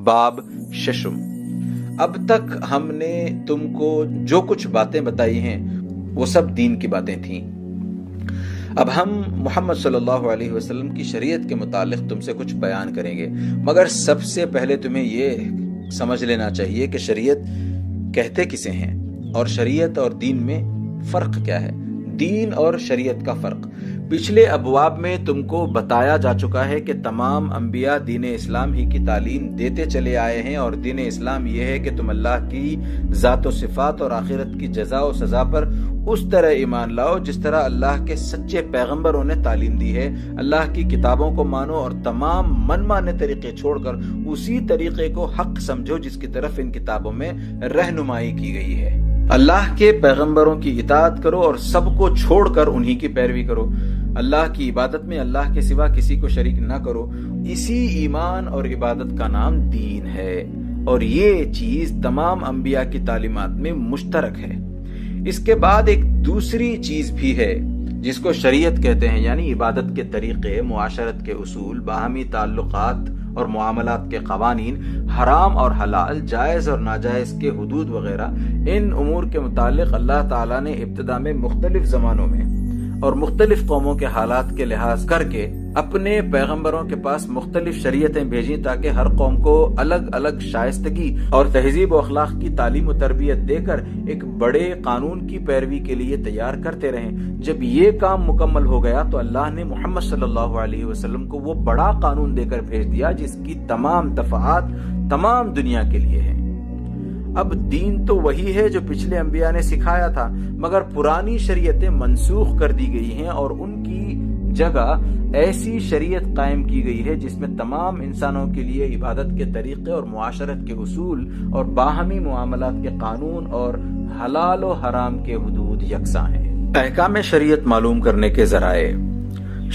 باب ششم۔ اب تک ہم نے تم کو جو کچھ باتیں بتائی ہیں وہ سب دین کی باتیں تھیں۔ اب ہم محمد صلی اللہ علیہ وسلم کی شریعت کے متعلق تم سے کچھ بیان کریں گے، مگر سب سے پہلے تمہیں یہ سمجھ لینا چاہیے کہ شریعت کہتے کسے ہیں اور شریعت اور دین میں فرق کیا ہے۔ دین اور شریعت کا فرق پچھلے ابواب میں تم کو بتایا جا چکا ہے کہ تمام انبیاء دین اسلام ہی کی تعلیم دیتے چلے آئے ہیں، اور دین اسلام یہ ہے کہ تم اللہ کی ذات و صفات اور آخرت کی جزا و سزا پر اس طرح ایمان لاؤ جس طرح اللہ کے سچے پیغمبروں نے تعلیم دی ہے۔ اللہ کی کتابوں کو مانو اور تمام من مانے طریقے چھوڑ کر اسی طریقے کو حق سمجھو جس کی طرف ان کتابوں میں رہنمائی کی گئی ہے۔ اللہ کے پیغمبروں کی اطاعت کرو اور سب کو چھوڑ کر انہی کی پیروی کرو۔ اللہ کی عبادت میں اللہ کے سوا کسی کو شریک نہ کرو۔ اسی ایمان اور عبادت کا نام دین ہے، اور یہ چیز تمام انبیاء کی تعلیمات میں مشترک ہے۔ اس کے بعد ایک دوسری چیز بھی ہے جس کو شریعت کہتے ہیں، یعنی عبادت کے طریقے، معاشرت کے اصول، باہمی تعلقات اور معاملات کے قوانین، حرام اور حلال، جائز اور ناجائز کے حدود وغیرہ۔ ان امور کے متعلق اللہ تعالیٰ نے ابتدا میں مختلف زمانوں میں اور مختلف قوموں کے حالات کے لحاظ کر کے اپنے پیغمبروں کے پاس مختلف شریعتیں بھیجیں تاکہ ہر قوم کو الگ الگ شائستگی اور تہذیب و اخلاق کی تعلیم و تربیت دے کر ایک بڑے قانون کی پیروی کے لیے تیار کرتے رہیں۔ جب یہ کام مکمل ہو گیا تو اللہ نے محمد صلی اللہ علیہ وسلم کو وہ بڑا قانون دے کر بھیج دیا جس کی تمام دفعات تمام دنیا کے لیے ہیں۔ اب دین تو وہی ہے جو پچھلے انبیاء نے سکھایا تھا، مگر پرانی شریعتیں منسوخ کر دی گئی ہیں اور ان کی جگہ ایسی شریعت قائم کی گئی ہے جس میں تمام انسانوں کے لیے عبادت کے طریقے اور معاشرت کے اصول اور باہمی معاملات کے قانون اور حلال و حرام کے حدود یکساں ہیں۔ احکام شریعت معلوم کرنے کے ذرائع۔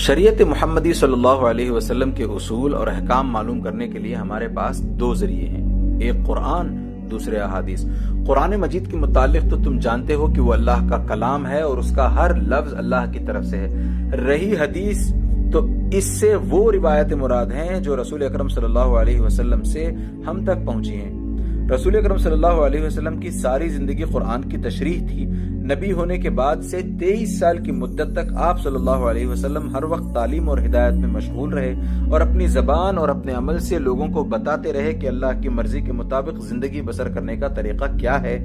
شریعت محمدی صلی اللہ علیہ وسلم کے اصول اور احکام معلوم کرنے کے لیے ہمارے پاس دو ذریعے ہیں، ایک قرآن، دوسرے احادیث۔ قرآن مجید کے متعلق تو تم جانتے ہو کہ وہ اللہ کا کلام ہے اور اس کا ہر لفظ اللہ کی طرف سے ہے۔ رہی حدیث تو اس سے وہ روایت مراد ہیں جو رسول اکرم صلی اللہ علیہ وسلم سے ہم تک پہنچی ہیں۔ رسول اکرم صلی اللہ علیہ وسلم کی ساری زندگی قرآن کی تشریح تھی۔ نبی ہونے کے بعد سے 23 سال کی مدت تک آپ صلی اللہ علیہ وسلم ہر وقت تعلیم اور ہدایت میں مشغول رہے اور اپنی زبان اور اپنے عمل سے لوگوں کو بتاتے رہے کہ اللہ کی مرضی کے مطابق زندگی بسر کرنے کا طریقہ کیا ہے۔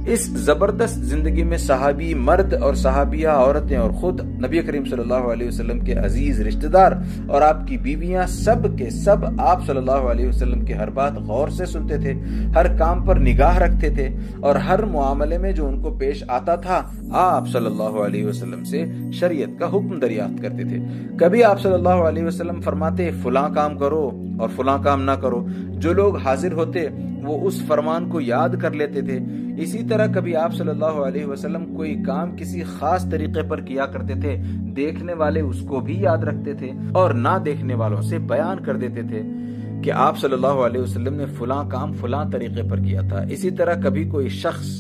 اس زبردست زندگی میں صحابی مرد اور صحابیہ عورتیں اور خود نبی کریم صلی اللہ علیہ وسلم کے عزیز رشتہ دار اور آپ کی بیویاں سب کے سب آپ صلی اللہ علیہ وسلم کی ہر بات غور سے سنتے تھے، ہر کام پر نگاہ رکھتے تھے اور ہر معاملے میں جو ان کو پیش آتا تھا آپ صلی اللہ علیہ وسلم سے شریعت کا حکم دریافت کرتے تھے۔ کبھی آپ صلی اللہ علیہ وسلم فرماتے فلاں کام کرو اور فلاں کام نہ کرو، جو لوگ حاضر ہوتے وہ اس فرمان کو یاد کر لیتے تھے۔ اسی طرح کبھی آپ صلی اللہ علیہ وسلم کوئی کام کسی خاص طریقے پر کیا کرتے تھے، دیکھنے والے اس کو بھی یاد رکھتے تھے اور نہ دیکھنے والوں سے بیان کر دیتے تھے کہ آپ صلی اللہ علیہ وسلم نے فلاں کام فلاں طریقے پر کیا تھا۔ اسی طرح کبھی کوئی شخص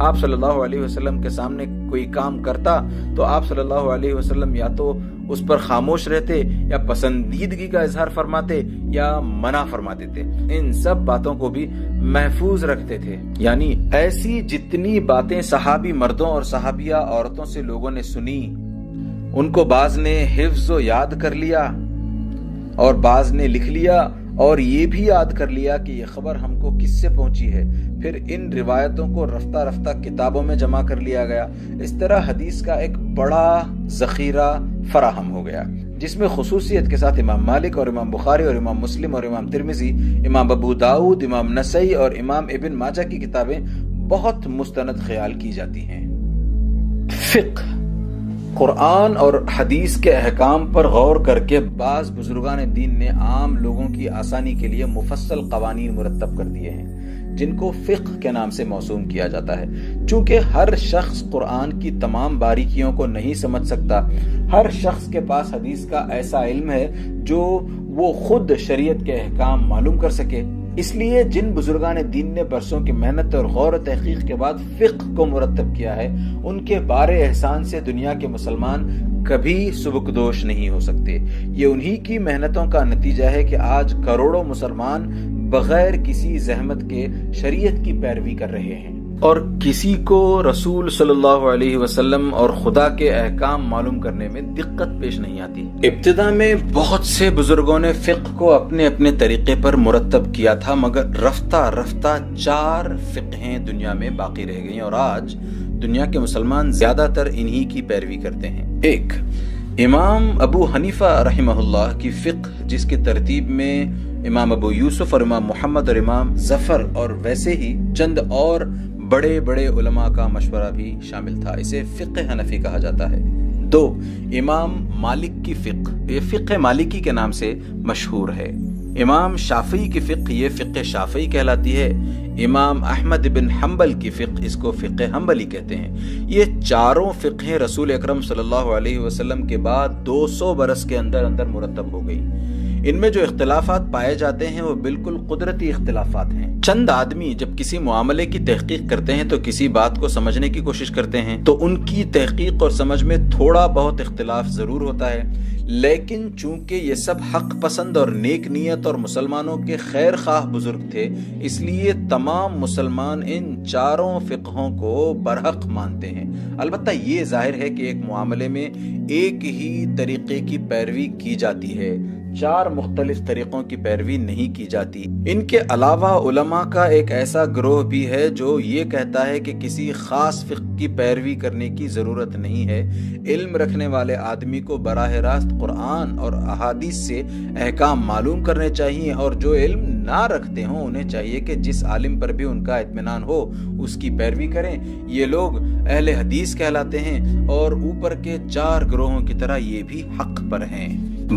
آپ صلی اللہ علیہ وسلم کے سامنے کوئی کام کرتا تو آپ صلی اللہ علیہ وسلم یا تو اس پر خاموش رہتے یا پسندیدگی کا اظہار فرماتے یا منع فرماتے تھے۔ ان سب باتوں کو بھی محفوظ رکھتے تھے، یعنی ایسی جتنی باتیں صحابی مردوں اور صحابیہ عورتوں سے لوگوں نے سنی ان کو بعض نے حفظ و یاد کر لیا اور بعض نے لکھ لیا اور یہ بھی یاد کر لیا کہ یہ خبر ہم کو کس سے پہنچی ہے۔ پھر ان روایتوں کو رفتہ رفتہ کتابوں میں جمع کر لیا گیا۔ اس طرح حدیث کا ایک بڑا ذخیرہ فراہم ہو گیا جس میں خصوصیت کے ساتھ امام مالک اور امام بخاری اور امام مسلم اور امام ترمذی، امام ابو داؤد، امام نسائی اور امام ابن ماجہ کی کتابیں بہت مستند خیال کی جاتی ہیں۔ فقہ۔ قرآن اور حدیث کے احکام پر غور کر کے بعض بزرگان دین نے عام لوگوں کی آسانی کے لیے مفصل قوانین مرتب کر دیے ہیں جن کو فقہ کے نام سے موسوم کیا جاتا ہے۔ چونکہ ہر شخص قرآن کی تمام باریکیوں کو نہیں سمجھ سکتا، ہر شخص کے پاس حدیث کا ایسا علم ہے جو وہ خود شریعت کے احکام معلوم کر سکے، اس لیے جن بزرگان دین نے برسوں کی محنت اور غور و تحقیق کے بعد فقہ کو مرتب کیا ہے، ان کے بارے احسان سے دنیا کے مسلمان کبھی سبکدوش نہیں ہو سکتے۔ یہ انہی کی محنتوں کا نتیجہ ہے کہ آج کروڑوں مسلمان بغیر کسی زحمت کے شریعت کی پیروی کر رہے ہیں، اور کسی کو رسول صلی اللہ علیہ وسلم اور خدا کے احکام معلوم کرنے میں دقت پیش نہیں آتی۔ ابتدا میں بہت سے بزرگوں نے فقہ کو اپنے اپنے طریقے پر مرتب کیا تھا، مگر رفتہ رفتہ 4 فقہیں دنیا میں باقی رہ گئیں، اور آج دنیا کے مسلمان زیادہ تر انہی کی پیروی کرتے ہیں۔ 1، امام ابو حنیفہ رحمہ اللہ کی فقہ، جس کی ترتیب میں امام ابو یوسف اور امام محمد اور امام ظفر اور ویسے ہی چند اور بڑے بڑے علماء کا مشورہ بھی شامل تھا، اسے فقہ حنفی کہا جاتا ہے۔ 2، امام مالک کی فقہ، یہ فقہ مالکی کے نام سے مشہور ہے۔ امام شافعی کی فقہ، یہ فقہ شافعی کہلاتی ہے۔ امام احمد بن حنبل کی فقہ، اس کو فقہ حنبلی کہتے ہیں۔ یہ چاروں فقہیں رسول اکرم صلی اللہ علیہ وسلم کے بعد 200 برس کے اندر اندر مرتب ہو گئی۔ ان میں جو اختلافات پائے جاتے ہیں وہ بالکل قدرتی اختلافات ہیں۔ چند آدمی جب کسی معاملے کی تحقیق کرتے ہیں تو کسی بات کو سمجھنے کی کوشش کرتے ہیں، تو ان کی تحقیق اور سمجھ میں تھوڑا بہت اختلاف ضرور ہوتا ہے، لیکن چونکہ یہ سب حق پسند اور نیک نیت اور مسلمانوں کے خیر خواہ بزرگ تھے، اس لیے تمام مسلمان ان چاروں فقہوں کو برحق مانتے ہیں۔ البتہ یہ ظاہر ہے کہ ایک معاملے میں ایک ہی طریقے کی پیروی کی جاتی ہے، 4 مختلف طریقوں کی پیروی نہیں کی جاتی۔ ان کے علاوہ علماء کا ایک ایسا گروہ بھی ہے جو یہ کہتا ہے کہ کسی خاص فقہ کی پیروی کرنے کی ضرورت نہیں ہے، علم رکھنے والے آدمی کو براہ راست قرآن اور احادیث سے احکام معلوم کرنے چاہیے، اور جو علم نہ رکھتے ہوں انہیں چاہیے کہ جس عالم پر بھی ان کا اطمینان ہو اس کی پیروی کریں۔ یہ لوگ اہل حدیث کہلاتے ہیں، اور اوپر کے 4 گروہوں کی طرح یہ بھی حق پر ہیں۔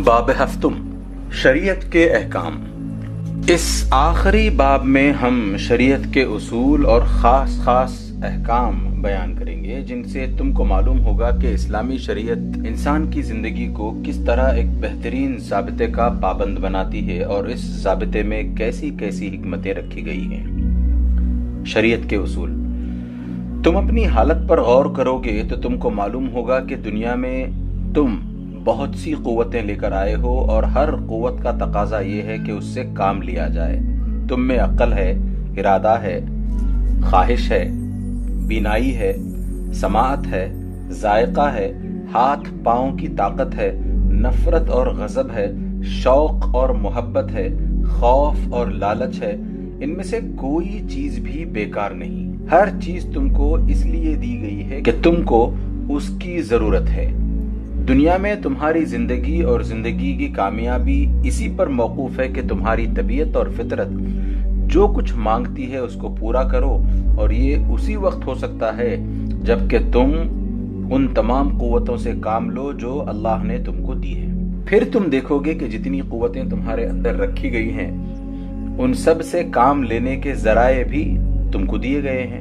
باب 7، شریعت کے احکام۔ اس آخری باب میں ہم شریعت کے اصول اور خاص خاص احکام بیان کریں گے، جن سے تم کو معلوم ہوگا کہ اسلامی شریعت انسان کی زندگی کو کس طرح ایک بہترین ضابطے کا پابند بناتی ہے، اور اس ضابطے میں کیسی کیسی حکمتیں رکھی گئی ہیں۔ شریعت کے اصول۔ تم اپنی حالت پر غور کرو گے تو تم کو معلوم ہوگا کہ دنیا میں تم بہت سی قوتیں لے کر آئے ہو، اور ہر قوت کا تقاضا یہ ہے کہ اس سے کام لیا جائے۔ تم میں عقل ہے، ارادہ ہے، خواہش ہے، بینائی ہے، سماعت ہے، ذائقہ ہے، ہاتھ پاؤں کی طاقت ہے، نفرت اور غضب ہے، شوق اور محبت ہے، خوف اور لالچ ہے۔ ان میں سے کوئی چیز بھی بیکار نہیں۔ ہر چیز تم کو اس لیے دی گئی ہے کہ تم کو اس کی ضرورت ہے۔ دنیا میں تمہاری زندگی اور زندگی کی کامیابی اسی پر موقوف ہے کہ تمہاری طبیعت اور فطرت جو کچھ مانگتی ہے اس کو پورا کرو، اور یہ اسی وقت ہو سکتا ہے جب کہ تم ان تمام قوتوں سے کام لو جو اللہ نے تم کو دی ہے۔ پھر تم دیکھو گے کہ جتنی قوتیں تمہارے اندر رکھی گئی ہیں ان سب سے کام لینے کے ذرائع بھی تم کو دیے گئے ہیں۔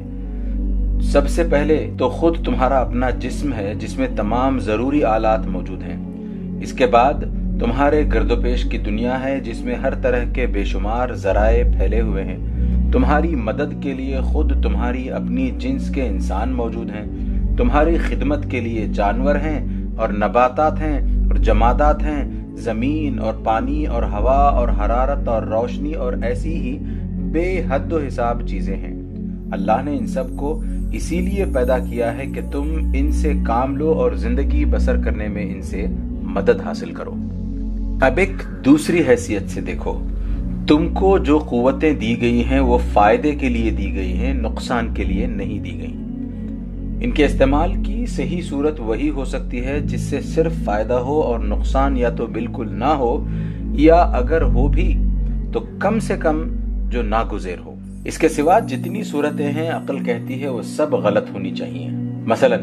سب سے پہلے تو خود تمہارا اپنا جسم ہے جس میں تمام ضروری آلات موجود ہیں۔ اس کے بعد تمہارے گرد و پیش کی دنیا ہے جس میں ہر طرح کے بے شمار ذرائع پھیلے ہوئے ہیں۔ تمہاری مدد کے لیے خود تمہاری اپنی جنس کے انسان موجود ہیں، تمہاری خدمت کے لیے جانور ہیں اور نباتات ہیں اور جمادات ہیں، زمین اور پانی اور ہوا اور حرارت اور روشنی اور ایسی ہی بے حد و حساب چیزیں ہیں۔ اللہ نے ان سب کو اسی لیے پیدا کیا ہے کہ تم ان سے کام لو اور زندگی بسر کرنے میں ان سے مدد حاصل کرو۔ اب ایک دوسری حیثیت سے دیکھو، تم کو جو قوتیں دی گئی ہیں وہ فائدے کے لیے دی گئی ہیں، نقصان کے لیے نہیں دی گئی۔ ان کے استعمال کی صحیح صورت وہی ہو سکتی ہے جس سے صرف فائدہ ہو، اور نقصان یا تو بالکل نہ ہو، یا اگر ہو بھی تو کم سے کم جو ناگزیر ہو۔ اس کے سوا جتنی صورتیں ہیں عقل کہتی ہے وہ سب غلط ہونی چاہیے۔ مثلا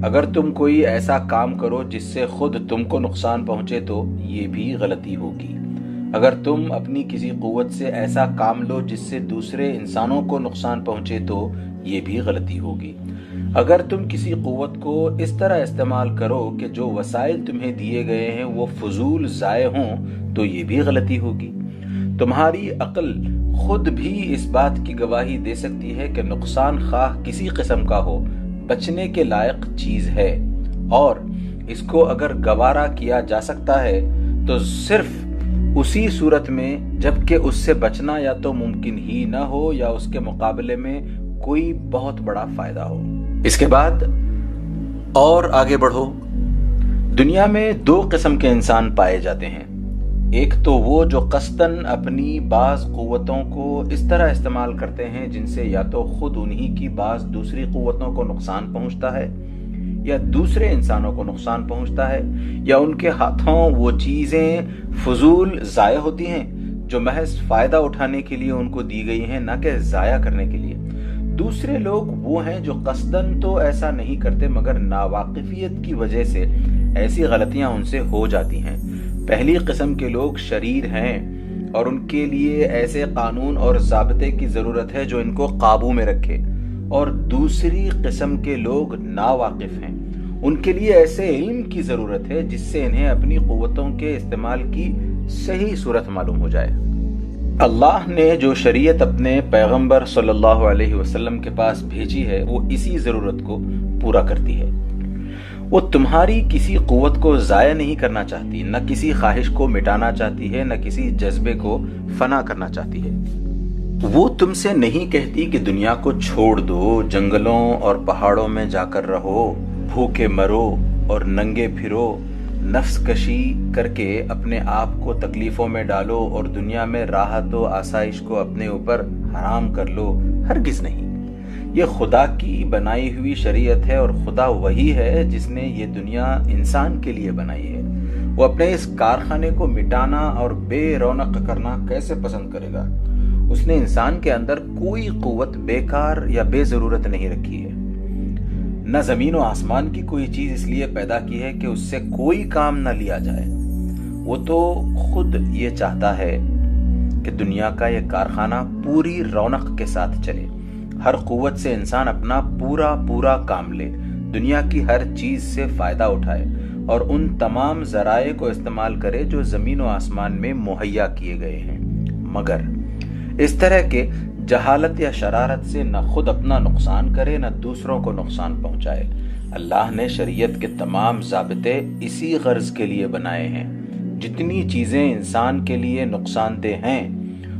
اگر تم کوئی ایسا کام کرو جس سے خود تم کو نقصان پہنچے تو یہ بھی غلطی ہوگی۔ اگر تم اپنی کسی قوت سے ایسا کام لو جس سے دوسرے انسانوں کو نقصان پہنچے تو یہ بھی غلطی ہوگی۔ اگر تم کسی قوت کو اس طرح استعمال کرو کہ جو وسائل تمہیں دیے گئے ہیں وہ فضول ضائع ہوں تو یہ بھی غلطی ہوگی۔ تمہاری عقل خود بھی اس بات کی گواہی دے سکتی ہے کہ نقصان خواہ کسی قسم کا ہو بچنے کے لائق چیز ہے، اور اس کو اگر گوارا کیا جا سکتا ہے تو صرف اسی صورت میں جبکہ اس سے بچنا یا تو ممکن ہی نہ ہو یا اس کے مقابلے میں کوئی بہت بڑا فائدہ ہو۔ اس کے بعد اور آگے بڑھو۔ دنیا میں دو قسم کے انسان پائے جاتے ہیں، ایک تو وہ جو قصداً اپنی بعض قوتوں کو اس طرح استعمال کرتے ہیں جن سے یا تو خود انہی کی بعض دوسری قوتوں کو نقصان پہنچتا ہے یا دوسرے انسانوں کو نقصان پہنچتا ہے، یا ان کے ہاتھوں وہ چیزیں فضول ضائع ہوتی ہیں جو محض فائدہ اٹھانے کے لیے ان کو دی گئی ہیں، نہ کہ ضائع کرنے کے لیے۔ دوسرے لوگ وہ ہیں جو قصداً تو ایسا نہیں کرتے مگر ناواقفیت کی وجہ سے ایسی غلطیاں ان سے ہو جاتی ہیں۔ پہلی قسم کے لوگ شریر ہیں اور ان کے لیے ایسے قانون اور ضابطے کی ضرورت ہے جو ان کو قابو میں رکھے، اور دوسری قسم کے لوگ ناواقف ہیں، ان کے لیے ایسے علم کی ضرورت ہے جس سے انہیں اپنی قوتوں کے استعمال کی صحیح صورت معلوم ہو جائے۔ اللہ نے جو شریعت اپنے پیغمبر صلی اللہ علیہ وسلم کے پاس بھیجی ہے وہ اسی ضرورت کو پورا کرتی ہے۔ وہ تمہاری کسی قوت کو ضائع نہیں کرنا چاہتی، نہ کسی خواہش کو مٹانا چاہتی ہے، نہ کسی جذبے کو فنا کرنا چاہتی ہے۔ وہ تم سے نہیں کہتی کہ دنیا کو چھوڑ دو، جنگلوں اور پہاڑوں میں جا کر رہو، بھوکے مرو اور ننگے پھرو، نفس کشی کر کے اپنے آپ کو تکلیفوں میں ڈالو اور دنیا میں راحت و آسائش کو اپنے اوپر حرام کر لو۔ ہرگز نہیں، یہ خدا کی بنائی ہوئی شریعت ہے، اور خدا وہی ہے جس نے یہ دنیا انسان کے لیے بنائی ہے۔ وہ اپنے اس کارخانے کو مٹانا اور بے رونق کرنا کیسے پسند کرے گا؟ اس نے انسان کے اندر کوئی قوت بیکار یا بے ضرورت نہیں رکھی ہے، نہ زمین و آسمان کی کوئی چیز اس لیے پیدا کی ہے کہ اس سے کوئی کام نہ لیا جائے۔ وہ تو خود یہ چاہتا ہے کہ دنیا کا یہ کارخانہ پوری رونق کے ساتھ چلے، ہر قوت سے انسان اپنا پورا کام لے، دنیا کی ہر چیز سے فائدہ اٹھائے اور ان تمام ذرائع کو استعمال کرے جو زمین و آسمان میں مہیا کیے گئے ہیں، مگر اس طرح کے جہالت یا شرارت سے نہ خود اپنا نقصان کرے نہ دوسروں کو نقصان پہنچائے۔ اللہ نے شریعت کے تمام ضابطے اسی غرض کے لیے بنائے ہیں۔ جتنی چیزیں انسان کے لیے نقصان دہ ہیں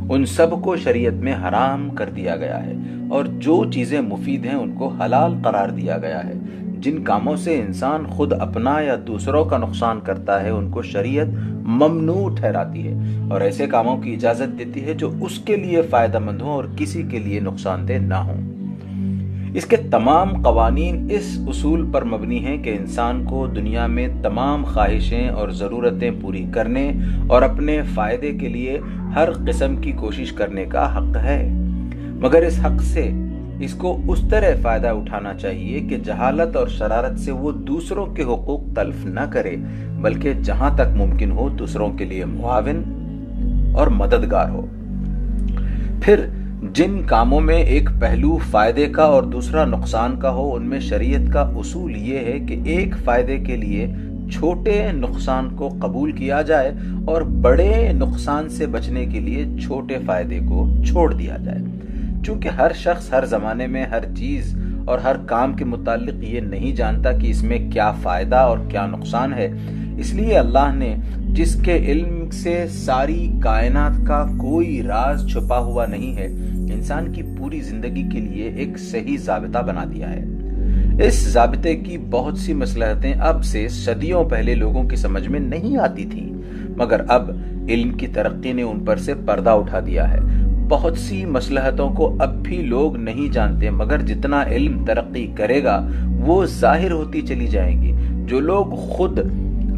ان سب کو شریعت میں حرام کر دیا گیا ہے، اور جو چیزیں مفید ہیں ان کو حلال قرار دیا گیا ہے۔ جن کاموں سے انسان خود اپنا یا دوسروں کا نقصان کرتا ہے ان کو شریعت ممنوع ٹھہراتی ہے، اور ایسے کاموں کی اجازت دیتی ہے جو اس کے لیے فائدہ مند ہوں اور کسی کے لیے نقصان دہ نہ ہوں۔ اس کے تمام قوانین اس اصول پر مبنی ہیں کہ انسان کو دنیا میں تمام خواہشیں اور ضرورتیں پوری کرنے اور اپنے فائدے کے لیے ہر قسم کی کوشش کرنے کا حق ہے، مگر اس حق سے اس کو اس طرح فائدہ اٹھانا چاہیے کہ جہالت اور شرارت سے وہ دوسروں کے حقوق تلف نہ کرے، بلکہ جہاں تک ممکن ہو دوسروں کے لیے معاون اور مددگار ہو۔ پھر جن کاموں میں ایک پہلو فائدے کا اور دوسرا نقصان کا ہو ان میں شریعت کا اصول یہ ہے کہ ایک فائدے کے لیے چھوٹے نقصان کو قبول کیا جائے اور بڑے نقصان سے بچنے کے لیے چھوٹے فائدے کو چھوڑ دیا جائے۔ چونکہ ہر شخص ہر زمانے میں ہر چیز اور ہر کام کے متعلق یہ نہیں جانتا کہ اس میں کیا فائدہ اور کیا نقصان ہے، اس لیے اللہ نے جس کے علم سے ساری کائنات کا کوئی راز چھپا ہوا نہیں ہے، انسان کی پوری زندگی کے لیے ایک صحیح ضابطہ بنا دیا ہے۔ اس ضابطے کی بہت سی مصلحتیں اب سے صدیوں پہلے لوگوں کی سمجھ میں نہیں آتی تھیں، مگر اب علم کی ترقی نے ان پر سے پردہ اٹھا دیا ہے۔ بہت سی مصلحتوں کو اب بھی لوگ نہیں جانتے، مگر جتنا علم ترقی کرے گا وہ ظاہر ہوتی چلی جائیں گی۔ جو لوگ خود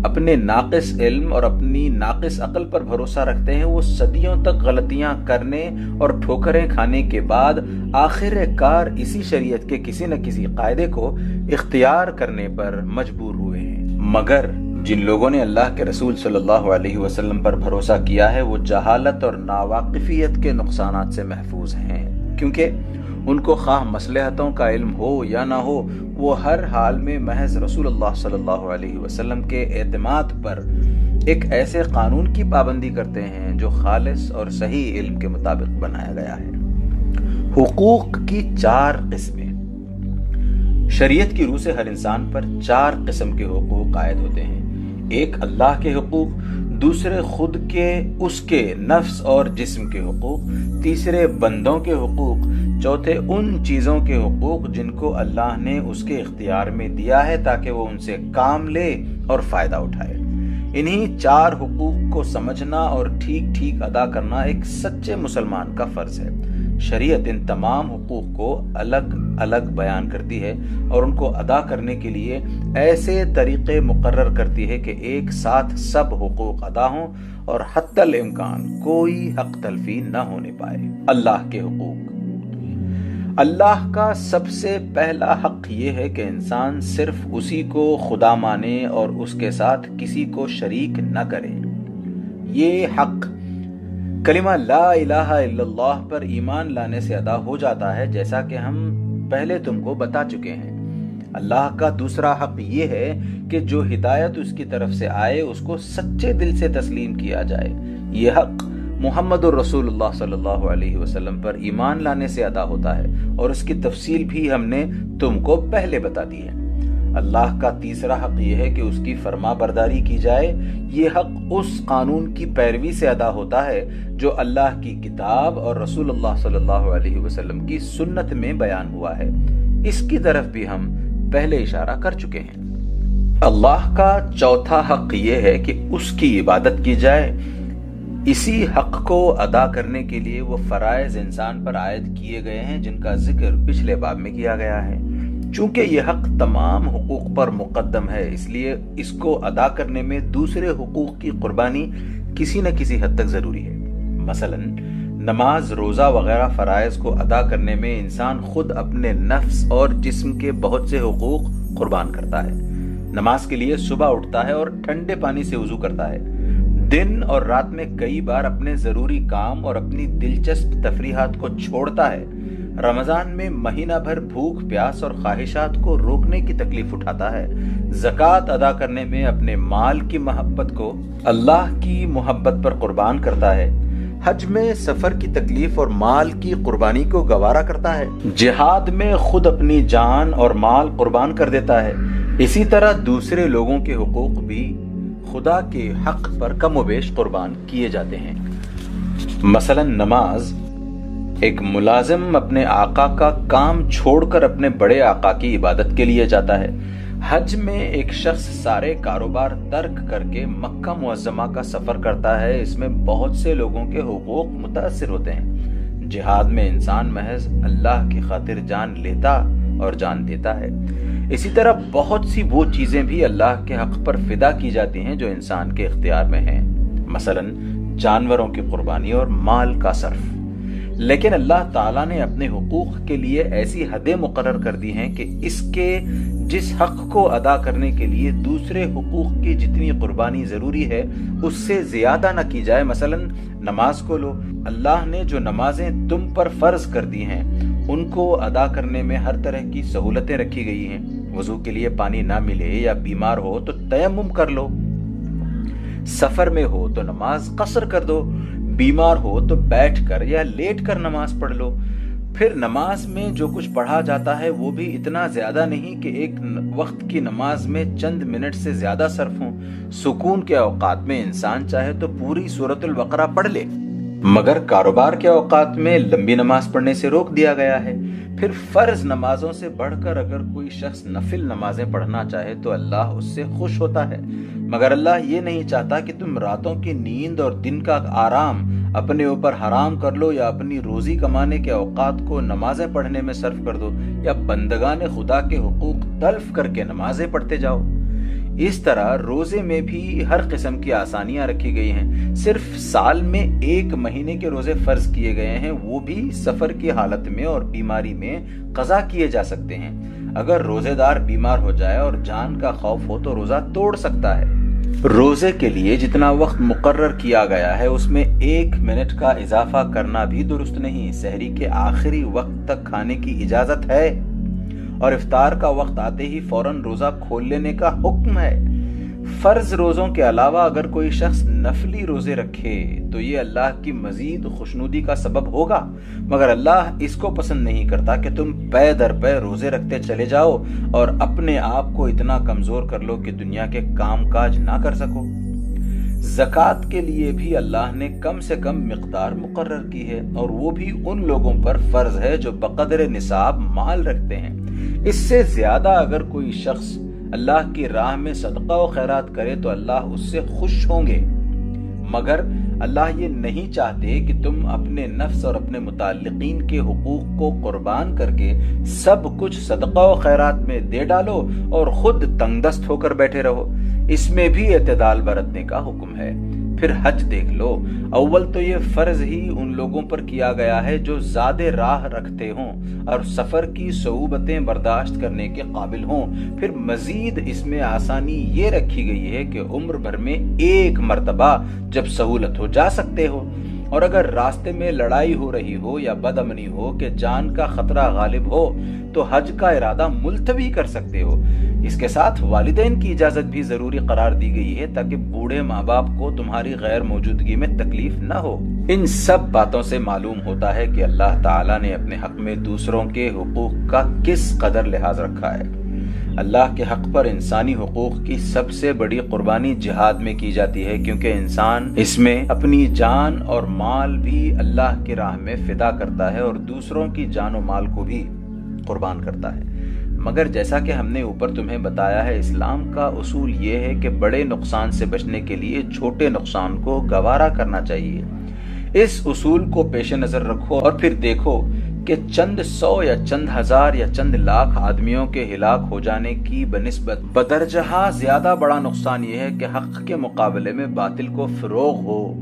اپنے ناقص علم اور اپنی ناقص عقل پر بھروسہ رکھتے ہیں وہ صدیوں تک غلطیاں کرنے اور ٹھوکریں کھانے کے بعد آخر کار اسی شریعت کے کسی نہ کسی قاعدے کو اختیار کرنے پر مجبور ہوئے ہیں۔ مگر جن لوگوں نے اللہ کے رسول صلی اللہ علیہ وسلم پر بھروسہ کیا ہے وہ جہالت اور ناواقفیت کے نقصانات سے محفوظ ہیں، کیونکہ ان کو خواہ مصلحتوں کا علم ہو یا نہ ہو وہ ہر حال میں محض رسول اللہ صلی اللہ علیہ وسلم کے اعتماد پر ایک ایسے قانون کی پابندی کرتے ہیں جو خالص اور صحیح علم کے مطابق بنایا گیا ہے۔ حقوق کی 4 قسمیں۔ شریعت کی روح سے ہر انسان پر 4 قسم کے حقوق عائد ہوتے ہیں۔ ایک اللہ کے حقوق، دوسرے خود کے، اس کے نفس اور جسم کے حقوق، تیسرے بندوں کے حقوق، چوتھے ان چیزوں کے حقوق جن کو اللہ نے اس کے اختیار میں دیا ہے تاکہ وہ ان سے کام لے اور فائدہ اٹھائے۔ انہی 4 حقوق کو سمجھنا اور ٹھیک ٹھیک ادا کرنا ایک سچے مسلمان کا فرض ہے۔ شریعت ان تمام حقوق کو الگ الگ بیان کرتی ہے اور ان کو ادا کرنے کے لیے ایسے طریقے مقرر کرتی ہے کہ ایک ساتھ سب حقوق ادا ہوں اور حتی الامکان کوئی حق تلفی نہ ہونے پائے۔ اللہ کے حقوق۔ اللہ کا سب سے پہلا حق یہ ہے کہ انسان صرف اسی کو خدا مانے اور اس کے ساتھ کسی کو شریک نہ کرے۔ یہ حق کلمہ لا الہ الا اللہ پر ایمان لانے سے ادا ہو جاتا ہے، جیسا کہ ہم پہلے تم کو بتا چکے ہیں۔ اللہ کا دوسرا حق یہ ہے کہ جو ہدایت اس کی طرف سے آئے اس کو سچے دل سے تسلیم کیا جائے۔ یہ حق محمد الرسول اللہ صلی اللہ علیہ وسلم پر ایمان لانے سے ادا ہوتا ہے اور اس کی تفصیل بھی ہم نے تم کو پہلے بتا دی ہے۔ اللہ کا تیسرا حق یہ ہے کہ اس کی فرما برداری کی جائے۔ یہ حق اس قانون کی پیروی سے ادا ہوتا ہے جو اللہ کی کتاب اور رسول اللہ صلی اللہ علیہ وسلم کی سنت میں بیان ہوا ہے۔ اس کی طرف بھی ہم پہلے اشارہ کر چکے ہیں۔ اللہ کا چوتھا حق یہ ہے کہ اس کی عبادت کی جائے۔ اسی حق کو ادا کرنے کے لیے وہ فرائض انسان پر عائد کیے گئے ہیں جن کا ذکر پچھلے باب میں کیا گیا ہے۔ چونکہ یہ حق تمام حقوق پر مقدم ہے، اس لیے اس کو ادا کرنے میں دوسرے حقوق کی قربانی کسی نہ کسی حد تک ضروری ہے۔ مثلا نماز، روزہ وغیرہ فرائض کو ادا کرنے میں انسان خود اپنے نفس اور جسم کے بہت سے حقوق قربان کرتا ہے۔ نماز کے لیے صبح اٹھتا ہے اور ٹھنڈے پانی سے وضو کرتا ہے۔ دن اور رات میں کئی بار اپنے ضروری کام اور اپنی دلچسپ تفریحات کو چھوڑتا ہے۔ رمضان میں مہینہ بھر بھوک پیاس اور خواہشات کو روکنے کی تکلیف اٹھاتا ہے۔ زکوٰۃ ادا کرنے میں اپنے مال کی محبت کو اللہ کی محبت پر قربان کرتا ہے۔ حج میں سفر کی تکلیف اور مال کی قربانی کو گوارا کرتا ہے۔ جہاد میں خود اپنی جان اور مال قربان کر دیتا ہے۔ اسی طرح دوسرے لوگوں کے حقوق بھی خدا کے حق پر کم و بیش قربان کیے جاتے ہیں۔ مثلا نماز، ایک ملازم اپنے آقا کا کام چھوڑ کر اپنے بڑے آقا کی عبادت کے لیے جاتا ہے۔ حج میں ایک شخص سارے کاروبار ترک کر کے مکہ معظمہ کا سفر کرتا ہے۔ اس میں بہت سے لوگوں کے حقوق متاثر ہوتے ہیں۔ جہاد میں انسان محض اللہ کی خاطر جان لیتا اور جان دیتا ہے۔ اسی طرح بہت سی وہ چیزیں بھی اللہ کے حق پر فدا کی جاتی ہیں جو انسان کے اختیار میں ہیں، مثلا جانوروں کی قربانی اور مال کا صرف۔ لیکن اللہ تعالیٰ نے اپنے حقوق کے لیے ایسی حدیں مقرر کر دی ہیں کہ اس کے جس حق کو ادا کرنے کے لیے دوسرے حقوق کی جتنی قربانی ضروری ہے اس سے زیادہ نہ کی جائے۔ مثلا نماز کو لو، اللہ نے جو نمازیں تم پر فرض کر دی ہیں ان کو ادا کرنے میں ہر طرح کی سہولتیں رکھی گئی ہیں۔ وضو کے لیے پانی نہ ملے یا بیمار ہو تو تیمم کر لو، سفر میں ہو تو نماز قصر کر دو، بیمار ہو تو بیٹھ کر یا لیٹ کر نماز پڑھ لو۔ پھر نماز میں جو کچھ پڑھا جاتا ہے وہ بھی اتنا زیادہ نہیں کہ ایک وقت کی نماز میں چند منٹ سے زیادہ صرف ہوں۔ سکون کے اوقات میں انسان چاہے تو پوری سورۃ البقرہ پڑھ لے، مگر کاروبار کے اوقات میں لمبی نماز پڑھنے سے روک دیا گیا ہے۔ پھر فرض نمازوں سے بڑھ کر اگر کوئی شخص نفل نمازیں پڑھنا چاہے تو اللہ اس سے خوش ہوتا ہے، مگر اللہ یہ نہیں چاہتا کہ تم راتوں کی نیند اور دن کا آرام اپنے اوپر حرام کر لو یا اپنی روزی کمانے کے اوقات کو نمازیں پڑھنے میں صرف کر دو یا بندگان خدا کے حقوق تلف کر کے نمازیں پڑھتے جاؤ۔ اس طرح روزے میں بھی ہر قسم کی آسانیاں رکھی گئی ہیں۔ صرف سال میں 1 مہینے کے روزے فرض کیے گئے ہیں، وہ بھی سفر کی حالت میں اور بیماری میں قضا کیے جا سکتے ہیں۔ اگر روزے دار بیمار ہو جائے اور جان کا خوف ہو تو روزہ توڑ سکتا ہے۔ روزے کے لیے جتنا وقت مقرر کیا گیا ہے اس میں 1 منٹ کا اضافہ کرنا بھی درست نہیں۔ سحری کے آخری وقت تک کھانے کی اجازت ہے اور افطار کا وقت آتے ہی فوراً روزہ کھول لینے کا حکم ہے۔ فرض روزوں کے علاوہ اگر کوئی شخص نفلی روزے رکھے تو یہ اللہ کی مزید خوشنودی کا سبب ہوگا، مگر اللہ اس کو پسند نہیں کرتا کہ تم پے در پے روزے رکھتے چلے جاؤ اور اپنے آپ کو اتنا کمزور کر لو کہ دنیا کے کام کاج نہ کر سکو۔ زکوٰۃ کے لیے بھی اللہ نے کم سے کم مقدار مقرر کی ہے، اور وہ بھی ان لوگوں پر فرض ہے جو بقدر نصاب مال رکھتے ہیں۔ اس سے زیادہ اگر کوئی شخص اللہ کی راہ میں صدقہ و خیرات کرے تو اللہ اس سے خوش ہوں گے، مگر اللہ یہ نہیں چاہتے کہ تم اپنے نفس اور اپنے متعلقین کے حقوق کو قربان کر کے سب کچھ صدقہ و خیرات میں دے ڈالو اور خود تنگ دست ہو کر بیٹھے رہو۔ اس میں بھی اعتدال برتنے کا حکم ہے۔ پھر حج دیکھ لو، اول تو یہ فرض ہی ان لوگوں پر کیا گیا ہے جو زیادہ راہ رکھتے ہوں اور سفر کی صعوبتیں برداشت کرنے کے قابل ہوں۔ پھر مزید اس میں آسانی یہ رکھی گئی ہے کہ عمر بھر میں ایک مرتبہ جب سہولت ہو جا سکتے ہو، اور اگر راستے میں لڑائی ہو رہی ہو یا بد امنی ہو کہ جان کا خطرہ غالب ہو تو حج کا ارادہ ملتوی کر سکتے ہو۔ اس کے ساتھ والدین کی اجازت بھی ضروری قرار دی گئی ہے تاکہ بوڑھے ماں باپ کو تمہاری غیر موجودگی میں تکلیف نہ ہو۔ ان سب باتوں سے معلوم ہوتا ہے کہ اللہ تعالیٰ نے اپنے حق میں دوسروں کے حقوق کا کس قدر لحاظ رکھا ہے۔ اللہ کے حق پر انسانی حقوق کی سب سے بڑی قربانی جہاد میں کی جاتی ہے، کیونکہ انسان اس میں اپنی جان اور مال بھی اللہ کی راہ میں فدا کرتا ہے اور دوسروں کی جان و مال کو بھی قربان کرتا ہے۔ مگر جیسا کہ ہم نے اوپر تمہیں بتایا ہے، اسلام کا اصول یہ ہے کہ بڑے نقصان سے بچنے کے لیے چھوٹے نقصان کو گوارا کرنا چاہیے۔ اس اصول کو پیش نظر رکھو اور پھر دیکھو کہ چند سو یا چند ہزار یا چند لاکھ آدمیوں کے ہلاک ہو جانے کی بنسبت بدرجہ زیادہ بڑا نقصان یہ ہے کہ حق کے مقابلے میں باطل کو فروغ ہو،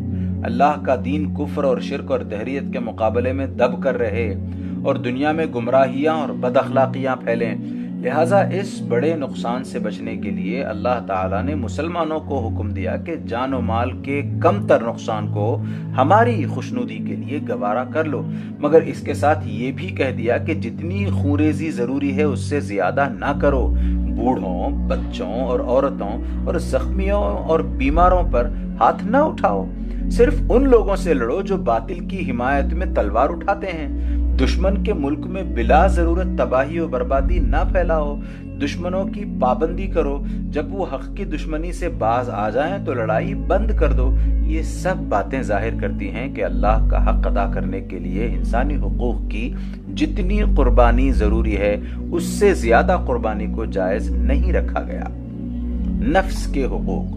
اللہ کا دین کفر اور شرک اور دہریت کے مقابلے میں دب کر رہے اور دنیا میں گمراہیاں اور بد اخلاقیاں پھیلیں۔ لہٰذا اس بڑے نقصان سے بچنے کے لیے اللہ تعالیٰ نے مسلمانوں کو حکم دیا کہ جان و مال کے کم تر نقصان کو ہماری خوشنودی کے لیے گوارا کر لو، مگر اس کے ساتھ یہ بھی کہہ دیا کہ جتنی خونریزی ضروری ہے اس سے زیادہ نہ کرو۔ بوڑھوں، بچوں اور عورتوں اور زخمیوں اور بیماروں پر ہاتھ نہ اٹھاؤ۔ صرف ان لوگوں سے لڑو جو باطل کی حمایت میں تلوار اٹھاتے ہیں۔ دشمن کے ملک میں بلا ضرورت تباہی و بربادی نہ پھیلاؤ۔ دشمنوں کی پابندی کرو، جب وہ حق کی دشمنی سے باز آ جائیں تو لڑائی بند کر دو۔ یہ سب باتیں ظاہر کرتی ہیں کہ اللہ کا حق ادا کرنے کے لیے انسانی حقوق کی جتنی قربانی ضروری ہے اس سے زیادہ قربانی کو جائز نہیں رکھا گیا۔ نفس کے حقوق۔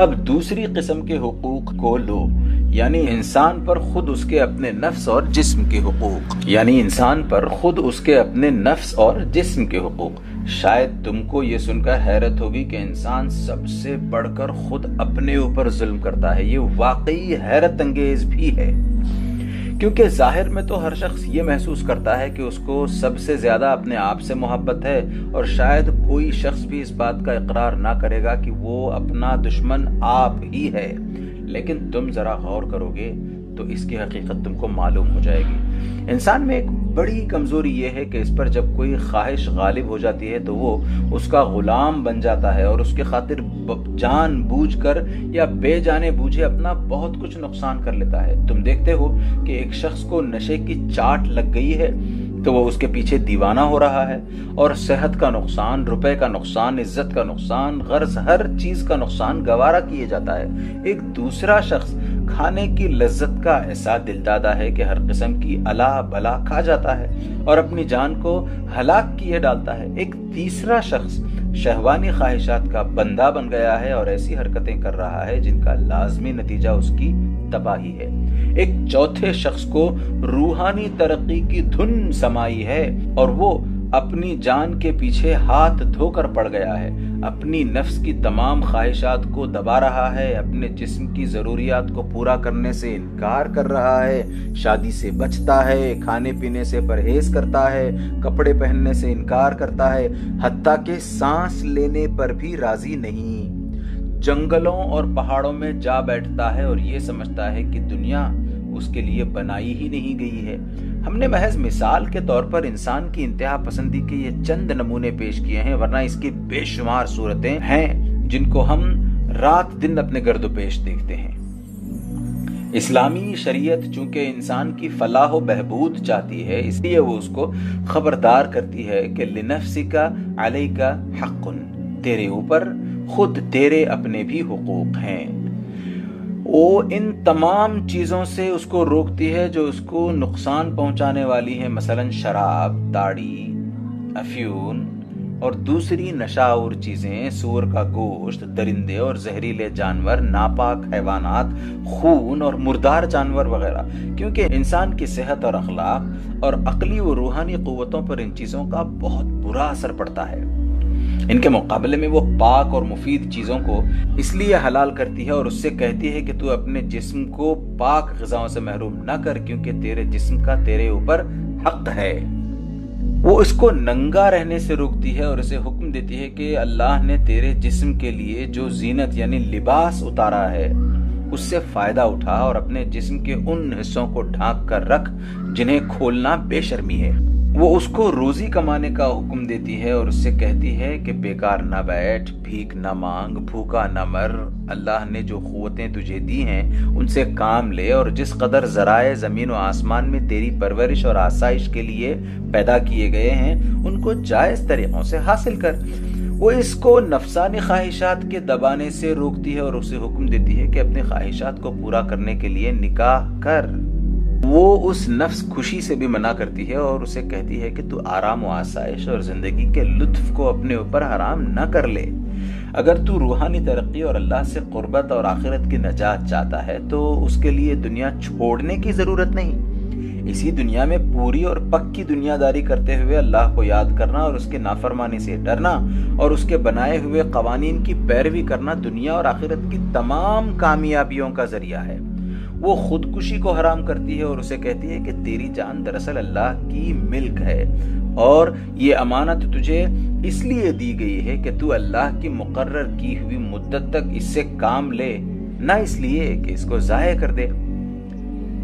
اب دوسری قسم کے حقوق کو لو، یعنی انسان پر خود اس کے اپنے نفس اور جسم کے حقوق۔ شاید تم کو یہ سن کر حیرت ہوگی کہ انسان سب سے بڑھ کر خود اپنے اوپر ظلم کرتا ہے۔ یہ واقعی حیرت انگیز بھی ہے، کیونکہ ظاہر میں تو ہر شخص یہ محسوس کرتا ہے کہ اس کو سب سے زیادہ اپنے آپ سے محبت ہے، اور شاید کوئی شخص بھی اس بات کا اقرار نہ کرے گا کہ وہ اپنا دشمن آپ ہی ہے۔ لیکن تم ذرا غور کرو گے تو اس کی حقیقت تم کو معلوم ہو جائے گی۔ انسان میں ایک بڑی کمزوری یہ ہے کہ اس پر جب کوئی خواہش غالب ہو جاتی ہے تو وہ اس کا غلام بن جاتا ہے اور اس کے خاطر جان بوجھ کر یا بے جانے بوجھے اپنا بہت کچھ نقصان کر لیتا ہے۔ تم دیکھتے ہو کہ ایک شخص کو نشے کی چاٹ لگ گئی ہے تو وہ اس کے پیچھے دیوانہ ہو رہا ہے، اور صحت کا نقصان، روپے کا نقصان، عزت کا نقصان، غرض ہر چیز کا نقصان گوارا کیے جاتا ہے۔ ایک دوسرا شخص کھانے کی لذت کا ایسا دل دادا ہے کہ ہر قسم کی الا بلا کھا جاتا ہے اور اپنی جان کو ہلاک کیے ڈالتا ہے۔ ایک تیسرا شخص شہوانی خواہشات کا بندہ بن گیا ہے اور ایسی حرکتیں کر رہا ہے جن کا لازمی نتیجہ اس کی تباہی ہے۔ ایک چوتھے شخص کو روحانی ترقی کی دھن سمائی ہے اور وہ اپنی جان کے پیچھے ہاتھ دھو کر پڑ گیا ہے، اپنی نفس کی تمام خواہشات کو دبا رہا ہے، اپنے جسم کی ضروریات کو پورا کرنے سے انکار کر رہا ہے، شادی سے بچتا ہے، کھانے پینے سے پرہیز کرتا ہے، کپڑے پہننے سے انکار کرتا ہے، حتیٰ کہ سانس لینے پر بھی راضی نہیں۔ جنگلوں اور پہاڑوں میں جا بیٹھتا ہے اور یہ سمجھتا ہے کہ دنیا اس کے لیے بنائی ہی نہیں گئی ہے۔ ہم نے محض مثال کے طور پر انسان کی انتہا پسندی کے یہ چند نمونے پیش کیے ہیں، ورنہ اس کی بے شمار صورتیں ہیں جن کو ہم رات دن اپنے گرد و پیش دیکھتے ہیں۔ اسلامی شریعت چونکہ انسان کی فلاح و بہبود چاہتی ہے، اس لیے وہ اس کو خبردار کرتی ہے کہ لنفسک علیک حق، تیرے اوپر خود تیرے اپنے بھی حقوق ہیں۔ وہ ان تمام چیزوں سے اس کو روکتی ہے جو اس کو نقصان پہنچانے والی ہیں، مثلا شراب، تاڑی، افیون اور دوسری نشاور چیزیں، سور کا گوشت، درندے اور زہریلے جانور، ناپاک حیوانات، خون اور مردار جانور وغیرہ، کیونکہ انسان کی صحت اور اخلاق اور عقلی و روحانی قوتوں پر ان چیزوں کا بہت برا اثر پڑتا ہے۔ ان کے مقابلے میں وہ پاک اور مفید چیزوں کو اس لیے حلال کرتی ہے اور اس سے کہتی ہے کہ تو اپنے جسم کو پاک غذاؤں سے محروم نہ کر، کیونکہ تیرے جسم کا تیرے اوپر حق ہے۔ وہ اس کو ننگا رہنے سے روکتی ہے اور اسے حکم دیتی ہے کہ اللہ نے تیرے جسم کے لیے جو زینت یعنی لباس اتارا ہے اس سے فائدہ اٹھا اور اپنے جسم کے ان حصوں کو ڈھانک کر رکھ جنہیں کھولنا بے شرمی ہے۔ وہ اس کو روزی کمانے کا حکم دیتی ہے اور اس سے کہتی ہے کہ بیکار نہ بیٹھ، بھیک نہ مانگ، بھوکا نہ مر، اللہ نے جو قوتیں تجھے دی ہیں ان سے کام لے اور جس قدر ذرائع زمین و آسمان میں تیری پرورش اور آسائش کے لیے پیدا کیے گئے ہیں ان کو جائز طریقوں سے حاصل کر۔ وہ اس کو نفسانی خواہشات کے دبانے سے روکتی ہے اور اسے حکم دیتی ہے کہ اپنے خواہشات کو پورا کرنے کے لیے نکاح کر۔ وہ اس نفس خوشی سے بھی منع کرتی ہے اور اسے کہتی ہے کہ تو آرام و آسائش اور زندگی کے لطف کو اپنے اوپر حرام نہ کر لے۔ اگر تو روحانی ترقی اور اللہ سے قربت اور آخرت کی نجات چاہتا ہے تو اس کے لیے دنیا چھوڑنے کی ضرورت نہیں۔ اسی دنیا میں پوری اور پکی دنیا داری کرتے ہوئے اللہ کو یاد کرنا اور اس کے نافرمانی سے ڈرنا اور اس کے بنائے ہوئے قوانین کی پیروی کرنا دنیا اور آخرت کی تمام کامیابیوں کا ذریعہ ہے۔ وہ خودکشی کو حرام کرتی ہے اور اسے کہتی ہے کہ تیری جان دراصل اللہ کی ملک ہے اور یہ امانت تجھے اس لیے دی گئی ہے کہ تو اللہ کی مقرر کی ہوئی مدت تک اس سے کام لے، نہ اس لیے کہ اس کو ضائع کر دے۔